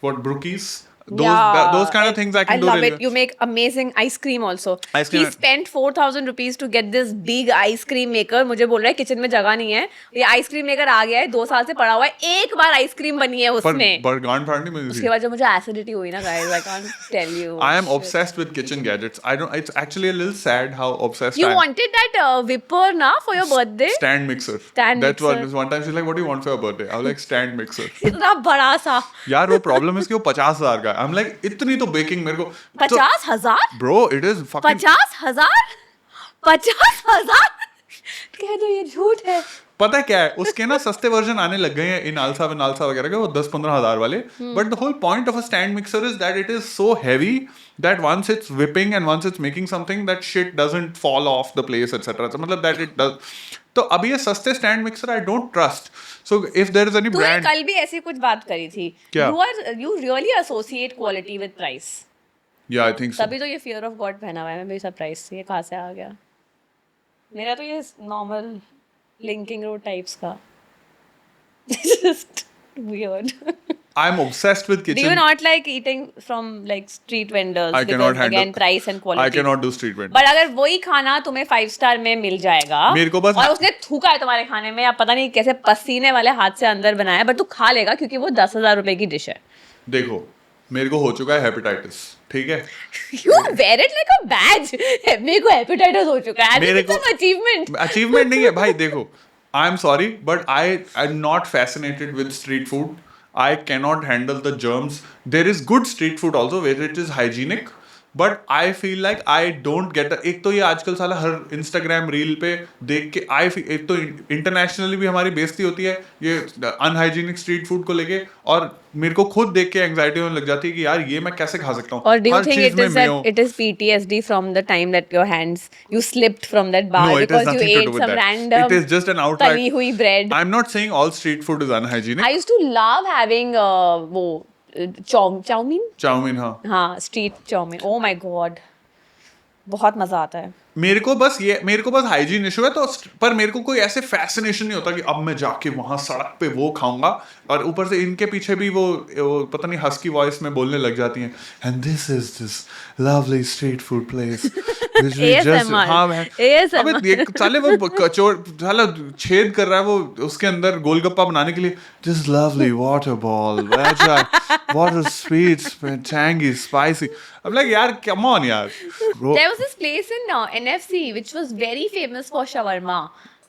brookies. those kind of things I can do love really it. You make amazing ice cream also. Ice cream- He spent 4,000 rupees to get this big ice cream maker. मुझे बोल रहा है kitchen में जगह नहीं है. ये ice cream maker आ गया है, 2 साल से पड़ा हुआ है. एक बार आइस क्रीम बनी है उसमें. पर गांड फाड़नी मुझे उसके बाद जब मुझे एसिडिटी हुई ना guys, I can't tell you. I am obsessed with kitchen gadgets. It's actually a little sad how obsessed You I am. wanted that whipper na for your birthday? Stand mixer. Stand That's mixer. one time she's like, what do you want for your birthday? I was like, stand mixer. इतना बड़ा सा. यार वो problem है कि वो 50,000 का. I'm like, इतनी तो बेकिंग मेरे को 50,000? Bro it is fucking 50,000? 50,000? कह दो ये झूठ है. पता है क्या है उसके ना सस्ते वर्जन आने लग गए हैं इन आलसा वगैरह के वो 10-15 हजार वाले but the whole point of a stand mixer is that it is so heavy that once it's whipping and once it's making something that shit doesn't fall off the place etc. so मतलब that it does तो अभी ये सस्ते stand mixer I don't trust so if there is any तूने brand कल भी ऐसी कुछ बात करी थी. क्या? You really associate quality with price. yeah I think so तभी तो ये fear of God पहना हुआ है. मैं भी सरप्राइज थी ये कहाँ से आ गया. मेरा तो ये नॉर्मल लिंकिंग रोड टाइप्स का. Just weird. I'm obsessed with Do kitchen you not like eating from like street vendors? I because cannot handle again price and quality. I cannot do street vending but अगर वही खाना तुम्हें 5 star में मिल जाएगा मेरे को बस- और उसने थूका है तुम्हारे खाने में या पता नहीं कैसे पसीने वाले हाथ से अंदर बनाया बट तू खा लेगा क्योंकि वो 10,000 रुपए की डिश है. देखो मेरे को हो चुका है हेपेटाइटिस ठीक है You wear it like a badge. मेरे को हेपेटाइटिस हो चुका है. मेरे It's an achievement. अचीवमेंट नहीं है भाई देखो I am sorry but I am not fascinated with street food I cannot handle the germs there is good street food also where it is hygienic but I feel like I don't get एक तो ये आजकल साला हर Instagram reel पे देख के एक तो इंटरनेशनली भी हमारी बेइज्जती होती है ये अनहाइजीनिक स्ट्रीट फूड को लेके और मेरे को खुद देख के एंग्जाइटी होने लग जाती है कि यार ये मैं कैसे खा सकता हूँ Or do you her think चीज it में is that mayo- it is PTSD from the time that your hands you slipped from that bar No, it has because you nothing to ate do with some that. random It is just an outright. तली हुई bread. I'm not saying all street food is unhygienic. I used to love having वो chow mein. Chow mein हाँ हाँ street chow mein. Oh my god. बहुत मजा आता है. मेरे को बस हाइजीन इशू है तो पर मेरे को कोई ऐसे फैसिनेशन नहीं होता कि अब मैं जाके वहां सड़क पे वो खाऊंगा और ऊपर से इनके पीछे भी वो पता नहीं हस्की वॉइस में बोलने लग जाती हैं and this is this lovely street food place ASMR. ASMR. अबे ये साले वो कचौड़ साला छेद कर रहा है वो उसके अंदर गोलगप्पा बनाने के लिए this lovely water ball water sweet tangy spicy I'm like यार come on यार Bro, There was this place in NFC which was very famous for shawarma.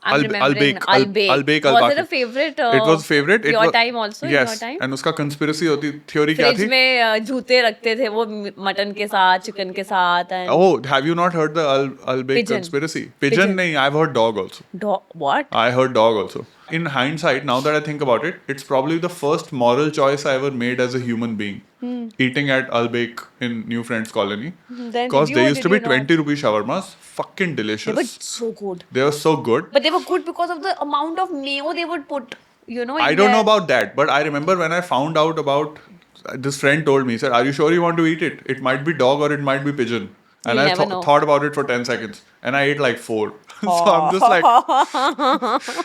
I'm Al- remembering Albake, Albake. Al Was Baqi. it a favorite? It was favorite. Your time also. Yes. In your time. And उसका conspiracy theory क्या fridge थी? में जूते रखते थे वो mutton के साथ चिकन के साथ and Oh, have you not heard the Albake Pigeon. conspiracy? Pigeon. नहीं, I've heard dog also. What? I heard dog also. In hindsight, now that I think about it, it's probably the first moral choice I ever made as a human being. Eating at Albake in New Friends Colony. Then Because did you they or used to did be you not? 20 rupee shawarmas. Fucking They were delicious. so good. They were so good. But they were good because of the amount of mayo they would put. You know. I in don't know their- about that, but I remember when I found out about this friend told me, he said, "Are you sure you want to eat it? It might be dog or it might be pigeon." And You'll I never know. thought about it for 10 seconds, and I ate like 4. So I'm just like,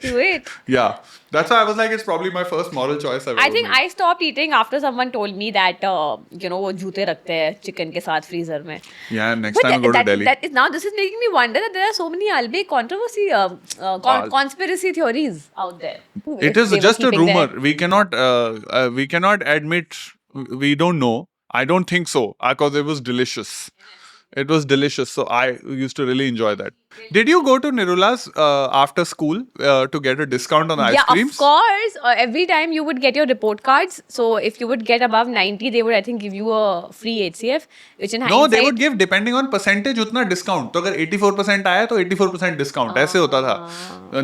You ate. yeah. That's why I was like, it's probably my first moral choice I've I ever think made. I stopped eating after someone told me that वो जूते रखते हैं chicken के साथ freezer में. Yeah, next time I go to Delhi. That is now this is making me wonder that there are so many Albake controversy, conspiracy theories out there. It is They were just a keeping rumor. their- We cannot admit. We don't know. I don't think so because it was delicious. It was delicious, so I used to really enjoy that. Did you go to Nirula's after school to get a discount on ice Yeah, creams? of course. Every time you would get your report cards. So if you would get above 90, they would I think give you a free HCF, which in No, they hindsight- would give depending on percentage उतना discount. तो अगर 84% आया तो 84% discount. ऐसे होता था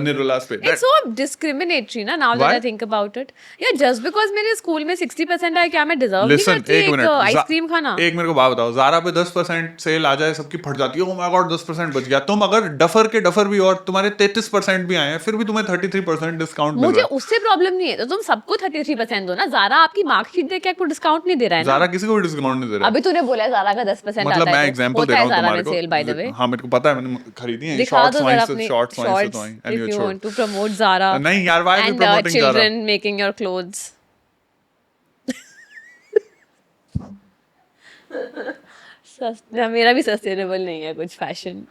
Nirula's पे. It's so discriminatory ना now Why? that I think about it. Yeah, just because मेरे स्कूल में 60% आया क्या मैं deserve नहीं Listen, करती एक मिनट. आइसक्रीम खाना? एक मेरे को बात बताओ. Zara पे 10% सेल आ जाए सबकी फट जाती है. Oh my god 10% बच गया. तुम अगर डफर के डफर भी और तुम्हारे 33% भी आए हैं फिर भी तुम्हें 33% डिस्काउंट मिल मुझे रहा है. उससे प्रॉब्लम नहीं है तो तुम सबको 33% दो ना. ज़ारा आपकी मार्कशीट देख के आपको डिस्काउंट नहीं दे रहा है ना. Zara किसी को भी डिस्काउंट नहीं दे रहा. अभी तूने बोला ज़ारा का 10% मतलब आता मैं है. एग्जांपल दे रहा हूँ Zara तुम्हारे में को. Sale by the way. हाँ मेरे को पता है मैंने खरीदी है. दिखा दो जरा शॉर्ट्स अपनी शॉर्ट्स से तो आई. shorts And if you you छोड़. want to promote Zara नहीं यार why are you and promoting Zara? children making your clothes. मेरा भी सस्टेनेबल नहीं है कुछ फैशन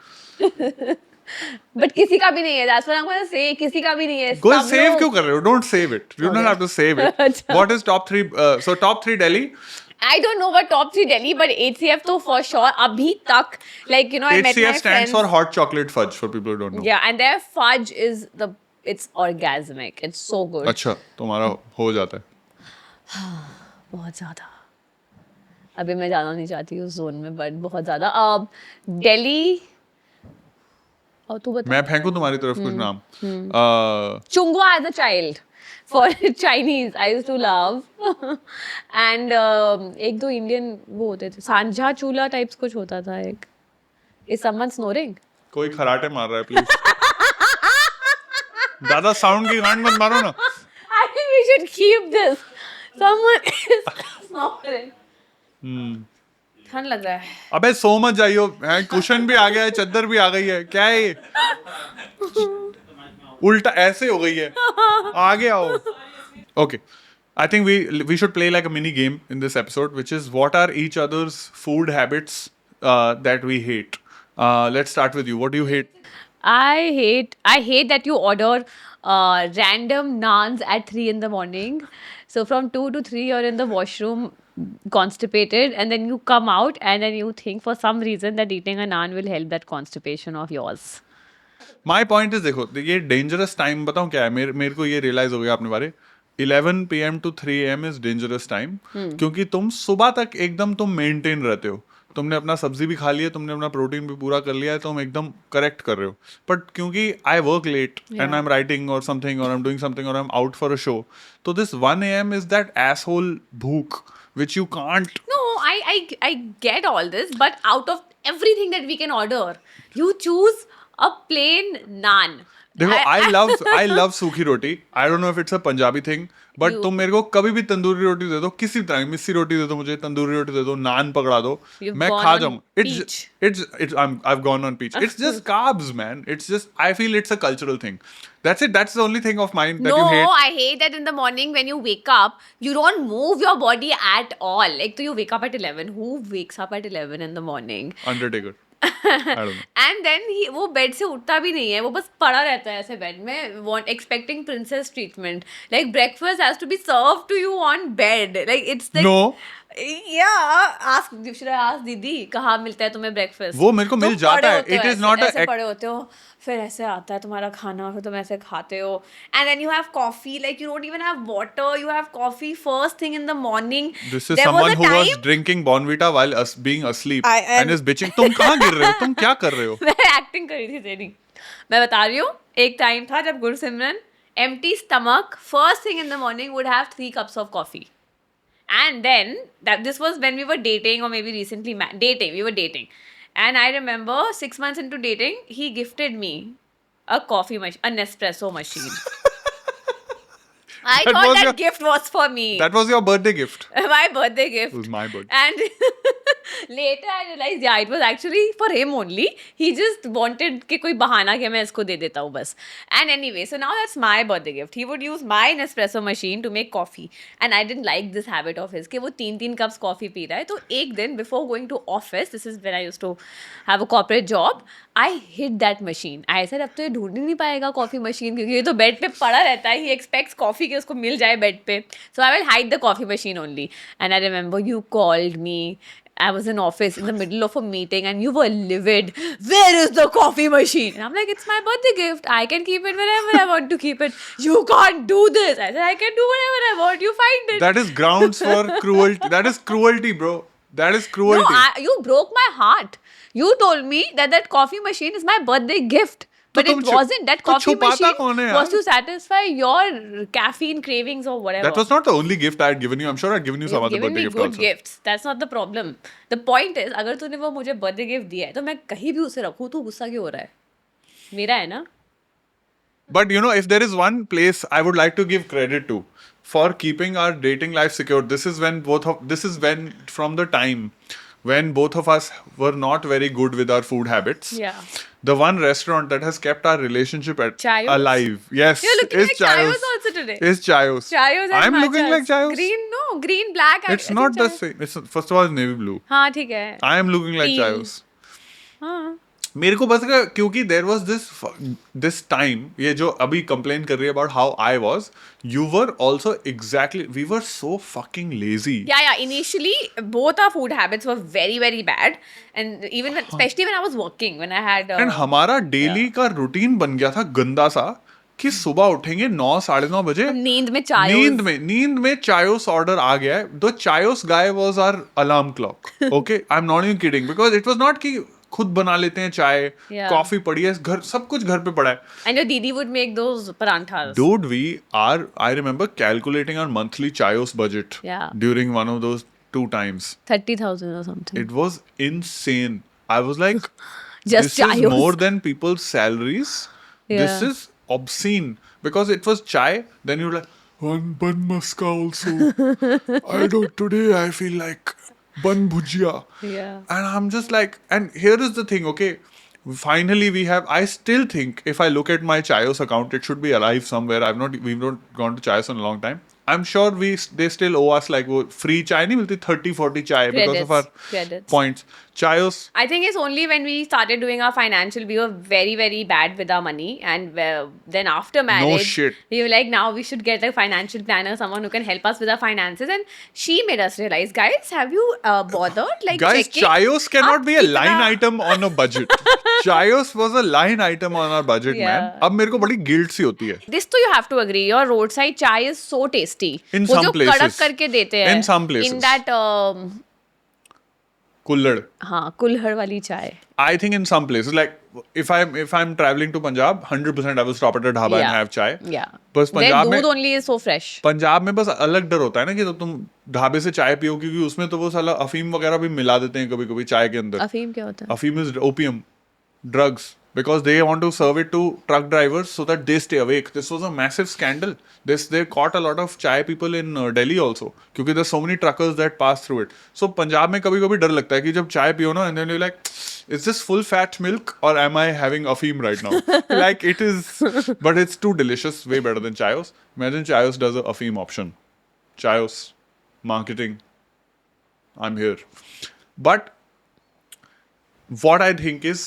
बट किसी का भी नहीं है, that's what I'm gonna say, किसी का भी नहीं है। Go सब save लोग- क्यों कर रहे हो? Don't save it. You don't have to save it. अच्छा। What is top 3? So top 3 Delhi. I don't know about top 3 Delhi, but HCF तो for sure अभी तक, like you know, I met my HCF stands friends. for hot chocolate fudge for people who don't know. Yeah, and their fudge is it's orgasmic. It's so good. अच्छा, तुम्हारा हो जाता है. बहुत ज़्यादा। अभी मैं जाना नहीं चाहती उस जोन में, बट बहुत ज़्यादा। दिल्ली, और तू बता। मैं फेंकूं तुम्हारी तरफ कुछ नाम. Chungwa as a child for Chinese I used to love and एक दो इंडियन वो होते थे, सांझा चूल्हा टाइप्स कुछ होता था एक। Is someone snoring? कोई खराटे मार रहा है प्लीज. ज्यादा साउंड की गांड मत मारो ना. I think we should keep this. Someone is snoring. ठंड लग रहा है। अबे सो मत जाइयो. कुशन भी आ गया है, चद्दर भी आ गई है. क्या है ये? उल्टा ऐसे हो गई है. आगे आओ. Okay. I think we should play like a mini game in this episode, which is what are each other's food habits that we hate. Let's start with you. What do you hate? I hate that you order random naans at 3 in the morning. So from 2 to 3 you're in the washroom constipated, and then you come out and then you think for some reason that eating a naan will help that constipation of yours. My point is देखो, ये dangerous time बताऊँ क्या है? मेरे को ये realize हो गया अपने बारे. 11 PM to 3 AM is dangerous time. क्योंकि तुम सुबह तक एकदम तुम maintain रहते हो. तुमने अपना सब्जी भी खा लिया, तुमने अपना प्रोटीन भी पूरा कर लिया है, तुम एकदम करेक्ट कर रहे हो. बट क्योंकि I work late and I am writing और समथिंग और आई एम डूइंग समथिंग और I am out for a show, तो this 1 AM is that asshole भूख which you can't. No, I get all this, but out of everything that we can order, you choose a plain naan. देखो, I love सूखी रोटी. I don't know if it's a Punjabi thing, but तुम मेरे को कभी भी तंदूरी रोटी दे दो, किसी भी तरह की मिस्सी रोटी दे दो, मुझे तंदूरी रोटी दे दो, नान पकड़ा दो, You've मैं gone खा on जाऊंगा. peach. I've gone on peach. It's just carbs, man. It's just, I feel it's a cultural thing. That's it. That's the only thing of mine that No, you hate. I hate that in the morning when you wake up, you don't move your body at all. Like, so you wake up at 11. Who wakes up at 11 in the morning? Undertaker. I don't know. And then वो bed से उठता भी नहीं है, वो बस पड़ा रहता है ऐसे बेड में, expecting princess treatment. Like breakfast has to be served to you on bed. Like it's like No. Yeah, should I ask दीदी कहाँ मिलता है तुम्हें breakfast? वो मेरे को मिल तुम जाता पड़े है. होते हो It is ऐसे- not a ऐसे पड़े होते हो, फिर ऐसे आता है तुम्हारा खाना, फिर तुम ऐसे खाते हो, and then you have coffee. Like you don't even have water, you have coffee first thing in the morning. This is There someone was a who was time- drinking Bonvita while being asleep and- and is bitching. तुम कहाँ गिर रहे हो? तुम क्या कर रहे हो? मैं एक्टिंग करी थी तेरी. मैं बता रही हूँ, एक टाइम था जब Gursimran empty stomach first thing in the morning would have 3 cups of coffee. And then this was when we were dating, or maybe recently dating. We were dating, and I remember 6 months into dating, he gifted me a coffee machine, a Nespresso machine. I That thought was that your- gift was for me. That was your birthday gift. My birthday gift. It was my birthday. And later I realized, yeah, it was actually for him only. He just wanted कि कोई बहाना कि मैं इसको दे देता हूँ बस. And anyway, so now that's my birthday gift. He would use my Nespresso machine to make coffee. And I didn't like this habit of his कि वो 3 cups coffee पी रहा है. तो एक दिन before going to office, this is when I used to have a corporate job, I hid that machine. I said अब तो ये ढूंढ ही नहीं पाएगा कॉफी मशीन, क्योंकि ये तो बेड पे पड़ा रहता है. He expects coffee कि उसको मिल जाए बेड पे. So I will hide the coffee machine only. And I remember you called me. I was in office in the middle of a meeting and you were livid. Where is the coffee machine? And I'm like, it's my birthday gift. I can keep it whenever I want to keep it. You can't do this. I said, I can do whatever I want. You find it. That is grounds for cruelty. That is cruelty, bro. That is cruelty. No, you broke my heart. You told me that coffee machine is my birthday gift. But तुम it wasn't. That तो coffee छुपाता machine कौन है was यार? to satisfy your caffeine cravings or whatever. That was not the only gift I had given you. I'm sure I'd given you some You've other given birthday me gift good also. gifts. That's not the problem. The point is, अगर तूने वो मुझे birthday gift दिया है तो मैं कहीं भी उसे रखूँ तो गुस्सा क्यों हो रहा है? मेरा है ना? But you know, if there is one place I would like to give credit to for keeping our dating life secure, this is when from the time when both of us were not very good with our food habits. Yeah. The one restaurant that has kept our relationship Chayos? alive. Yes. You're looking is like Chayos also today. Is Chayos. Chayos and I'm looking matchas. like Chayos. Green, no. green, black. It's not the same. It's first of all it's navy blue. हाँ ठीक है. I am looking like Teal. Chayos. हाँ. मेरे को बस क्योंकि there was this time, ये जो अभी कंप्लेन कर रही है about how I was, you were also exactly, we were so fucking lazy. Yeah. Initially, both our food habits were very, very bad, and even especially when I was working, when I had. And हमारा daily का routine बन गया था गंदा सा कि सुबह उठेंगे 9 9:30 बजे, नींद में चाय. नींद में चायोस ऑर्डर आ गया है. The Chaayos guy was our alarm clock. Okay, I am not even kidding, because it was not कि खुद बना लेते हैं चाय, Yeah. कॉफी पड़ी है घर, सब कुछ घर पे पड़ा है. And your didi would make those paranthas. Dude, I remember calculating our monthly chayos budget Yeah. during one of those 2 times. 30,000 or something. It was insane. I was like, Just this chayos. is more than people's salaries. This Yeah. is obscene. Because it was chai, then you're like, one bun muska also. I don't, today I feel like bun bhujia. Yeah. And I'm just like, and here is the thing, okay, finally we have, I still think if I look at my Chayos account, it should be alive somewhere. We've not gone to Chayos in a long time. I'm sure they still owe us like वो free chai नहीं मिलती, 30-40 chai because of our Credits. points. Chayos, I think it's only when we started doing our financial, we were very, very bad with our money. And then after marriage, shit. we were like, now we should get a financial planner, someone who can help us with our finances. And she made us realize, guys, have you bothered? Like, guys, checking Chayos cannot आप be a line कितना- item on a budget. Chayos was a line item on our budget, Yeah. man. अब मेरे को बड़ी guilt सी होती है. This तो you have to agree. Your roadside chai is so tasty. In वो some जो places. कड़क करके देते हैं. In some places. In that, कुल्हड़. हाँ, कुल्हड़ वाली चाय. I think in some places, like if I'm traveling to Punjab, 100% I will stop at a dhaba and have chai. Yeah. बस Their पंजाब में दूध only is so fresh. Punjab में बस अलग डर होता है ना कि तो तुम ढाबे से चाय पियो, क्योंकि उसमें तो वो साला अफीम वगैरह भी मिला देते हैं कभी कभी चाय के अंदर. अफीम क्या होता है? Afim is opium, drugs, because they want to serve it to truck drivers so that they stay awake. This was a massive scandal. They caught a lot of chai people in Delhi also, क्योंकि there's so many truckers that pass through it. So Punjab में कभी कभी डर लगता है कि जब चाय पियो ना, and then you're like, is this full fat milk or am I having Afim right now? Like it is, but it's too delicious, way better than Chayos. Imagine Chayos does a Afim option. Chayos marketing. I'm here. But what I think is,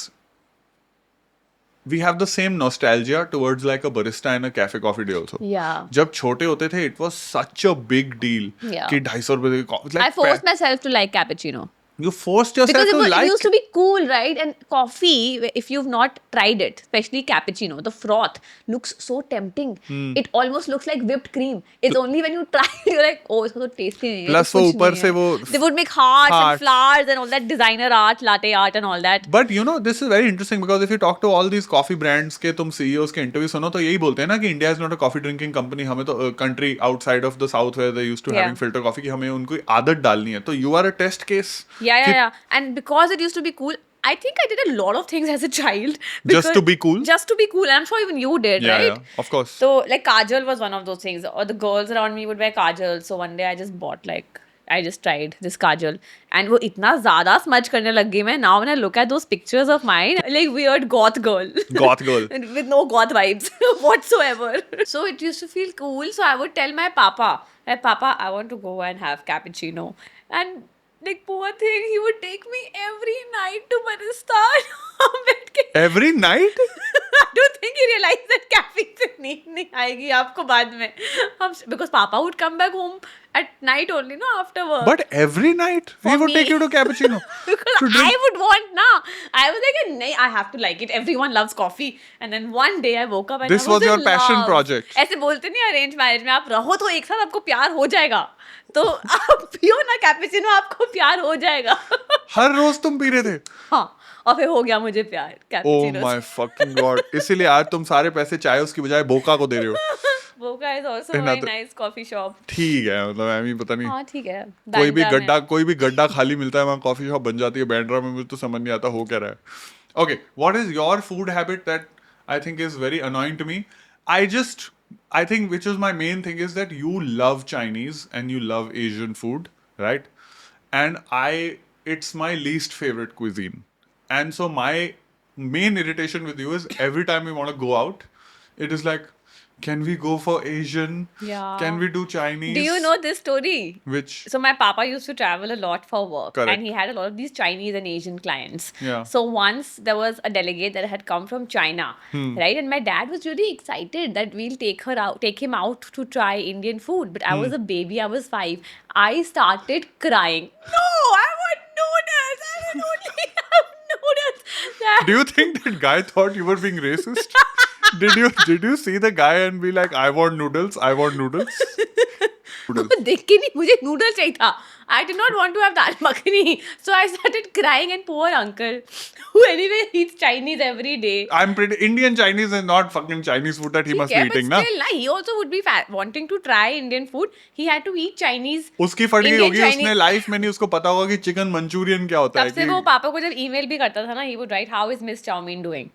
we have the same nostalgia towards like a barista in a cafe coffee day also. Yeah. जब छोटे होते थे, it was such a big deal Yeah. कि 250 रुपए की coffee. I forced myself to like cappuccino. You forced yourself Because to it like. used to be cool, right? And coffee, if you've not tried it, especially cappuccino, the froth looks so tempting. Hmm. It almost looks like whipped cream. It's only when you try it, you're like, oh, it's so tasty. नहीं है, Plus तो वो कुछ ऊपर नहीं से है. वो They would make hearts hearts. and flowers and all that designer art, latte art and all that. But you know, this is very interesting because if you talk to all these coffee brands के तुम CEOs के interview सुनो तो यही बोलते हैं ना कि India is not a coffee drinking company. हमें तो country outside of the south where they used to Yeah. having filter coffee कि हमें उनको आदत डालनी है. तो you are a test case. Yeah. And because it used to be cool, I think I did a lot of things as a child. Just to be cool? Just to be cool. And I'm sure even you did, right? Yeah, of course. So, like, kajal was one of those things. Or the girls around me would wear kajal. So, one day I just bought, like, I just tried this kajal. And वो इतना ज़्यादा smudge करने लग गई मैं. Now when I look at those pictures of mine, like weird goth girl. Goth girl. With no goth vibes whatsoever. So, it used to feel cool. So, I would tell my papa, hey, Papa, I want to go and have cappuccino. And like, poor thing, he would take me every night to barista. बैठ के Every night? I don't think he realized that caffeine से नींद नहीं आएगी आपको बाद में. Because Papa would come back home at night only, no, after work. But every night we For would take me. you to cappuccino. Because to drink. I would want, na. I was like, nahi, I have to like it. Everyone loves coffee. And then one day I woke up and This I was was your in passion love. project. ऐसे बोलते नहीं arrange marriage में आप रहो तो एक साथ आपको प्यार हो जाएगा. तो आप पियो ना कैपेचिनो आपको प्यार हो जाएगा. हर रोज तुम पी रहे थे. हाँ. और फिर हो गया मुझे प्यार Oh cappuccino. my fucking god. इसीलिए आज तुम सारे पैसे चाय उसकी बजाय बोका को दे रहे हो. बोका is also very Another- nice coffee shop. ठीक है, मतलब मैं भी पता नहीं. हाँ ठीक है. कोई भी गड्ढा खाली मिलता है वहाँ कॉफी शॉप बन जाती है बैंड्रा में. मुझे तो समझ नहीं आता हो क्या रहा है. Okay, what is your food habit that I think is very annoying to me? I think which is my main thing is that you love Chinese and you love Asian food, right? And it's my least favorite cuisine. And so my main irritation with you is every time we want to go out, it is like, can we go for Asian? Yeah. Can we do Chinese? Do you know this story? Which? So my papa used to travel a lot for work, Correct. and he had a lot of these Chinese and Asian clients. Yeah. So once there was a delegate that had come from China, Hmm. right? And my dad was really excited that we'll take him out to try Indian food. But I Hmm. was a baby. I was 5. I started crying. No, I want noodles. I will only have noodles. Do you think that guy thought you were being racist? Did you see the guy and be like, I want noodles, I want noodles? Noodles. देख के नहीं मुझे noodle चाहिए था. I did not want to have dal makhani. So I started crying, and poor uncle, who anyway eats Chinese every day. I'm pretty Indian Chinese is not fucking Chinese food that he must be Okay, eating, but na? still, he also would be wanting to try Indian food. He had to eat Chinese. उसकी फट गई Indian होगी, Chinese. उसने life में नहीं उसको पता होगा कि चिकन मंचूरियन क्या होता है. तब से वो पापा को जब email भी करता था ना, he would write, "How is Miss Chowmein doing?"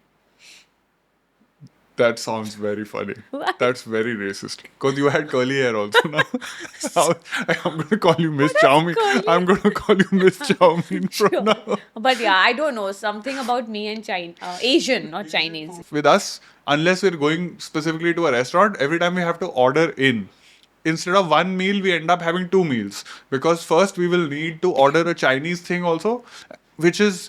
That sounds very funny. Why? That's very racist. Because you had curly hair also now. I'm going to call you Miss Chowmein. curly? I'm going to call you Miss Chowmein from now. But yeah, I don't know, something about me and Asian, not Chinese. With us, unless we're going specifically to a restaurant, every time we have to order in. Instead of one meal, we end up having 2 meals. Because first we will need to order a Chinese thing also, which is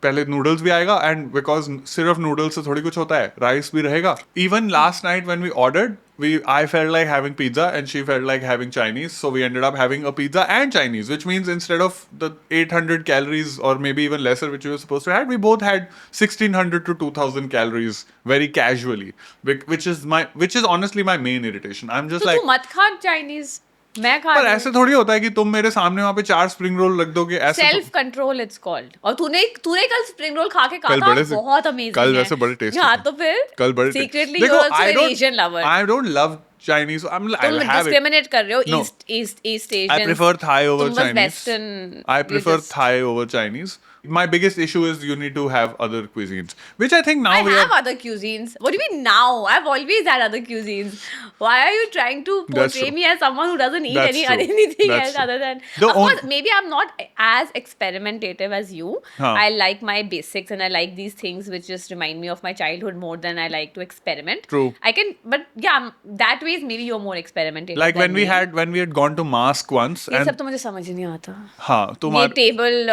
पहले noodles भी आएगा and because सिर्फ noodles से थोड़ी कुछ होता है rice भी रहेगा even last night when we ordered I felt like having pizza and she felt like having Chinese, so we ended up having a pizza and Chinese, which means instead of the 800 calories or maybe even lesser which we were supposed to have, we both had 1600 to 2000 calories very casually, which is honestly my main irritation. I'm just तो like, तू मत खा Chinese. मैं खा पर रही हूँ. ऐसे थोड़ी होता है कि तुम मेरे सामने वहाँ पे 4 स्प्रिंग रोल रख दोगे ऐसे सेल्फ कंट्रोल इट्स कॉल्ड. और तूने कल स्प्रिंग रोल खा के कहा कल था बड़े से- बहुत अमेजिंग है. कल वैसे बड़े tasty हाँ थे. तो फिर कल बड़े सीक्रेटली देखो, you are also I an don't- Asian lover. I don't love Chinese. I'll तुम have it. डिस्क्रिमिनेट कर रहे हो No. East Asian. I prefer Thai over तुम बस Chinese. Western. I prefer Thai over Chinese. My biggest issue is you need to have other cuisines, which I think now I we have are. other cuisines. What do you mean now? I've always had other cuisines. Why are you trying to That's portray true. me as someone who doesn't eat That's true. anything That's else true. other than? The Of course, on- maybe I'm not as experimentative as you. Huh. I like my basics and I like these things which just remind me of my childhood more than I like to experiment. True. I can, but yeah, that way maybe you're more experimentative. Like than when we me. had gone to Mask once, ये सब and तो मुझे समझ ही नहीं आता. हाँ ये तुम्हारे टेबल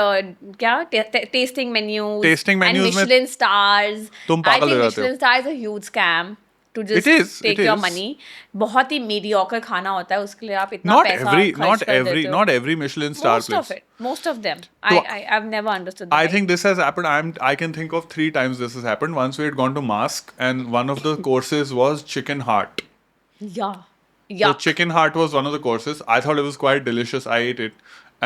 क्या टेस्टिंग मेन्यूज Tasting menus में मिशलिन स्टार्स. तुम पागल हो जाते हो. Michelin star is a huge scam to It just is, take it your is. Money. बहुत ही मीडियोकर खाना होता है उसके लिए आप इतना not पैसा every खर्च not कर every देते हो. not every Michelin star most place. of it, most of them. So, I've never understood that. I think this has happened. I can think of 3 times this has happened. Once we had gone to Mask, and one of the courses was chicken heart. yeah. So chicken heart was one of the courses. I thought it was quite delicious. I ate it.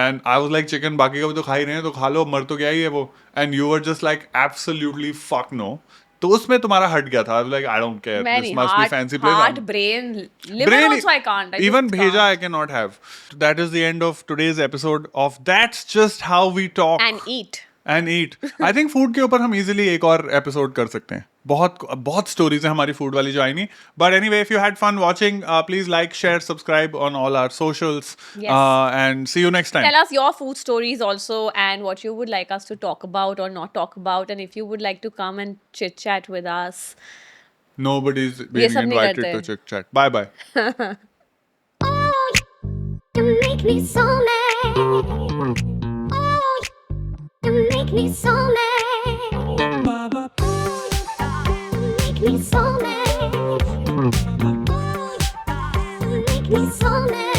And I was like, chicken बाकी का भी तो खा ही रहे हैं तो खा लो, मर तो गया ही है वो. And you were just like, absolutely fuck no. तो उसमें तुम्हारा हट गया था. I was like, I don't care. Many This must be fancy place. heart, brain, liver also I can't. I Even just bheja can't. I cannot have. That is the end of today's episode of That's Just How We Talk. And eat. And eat. I think food के ऊपर हम easily एक और episode कर सकते हैं. बहुत stories हैं हमारी food वाली जो आई नहीं. But anyway, if you had fun watching, please like, share, subscribe on all our socials. Yes. And see you next time. Tell us your food stories also and what you would like us to talk about or not talk about, and if you would like to come and chit chat with us. Nobody's ये being सब नहीं invited करते. to chit chat. Bye bye. Oh, you make me so mad. Oh, you make me so mad. You make me so mad. You make me so mad.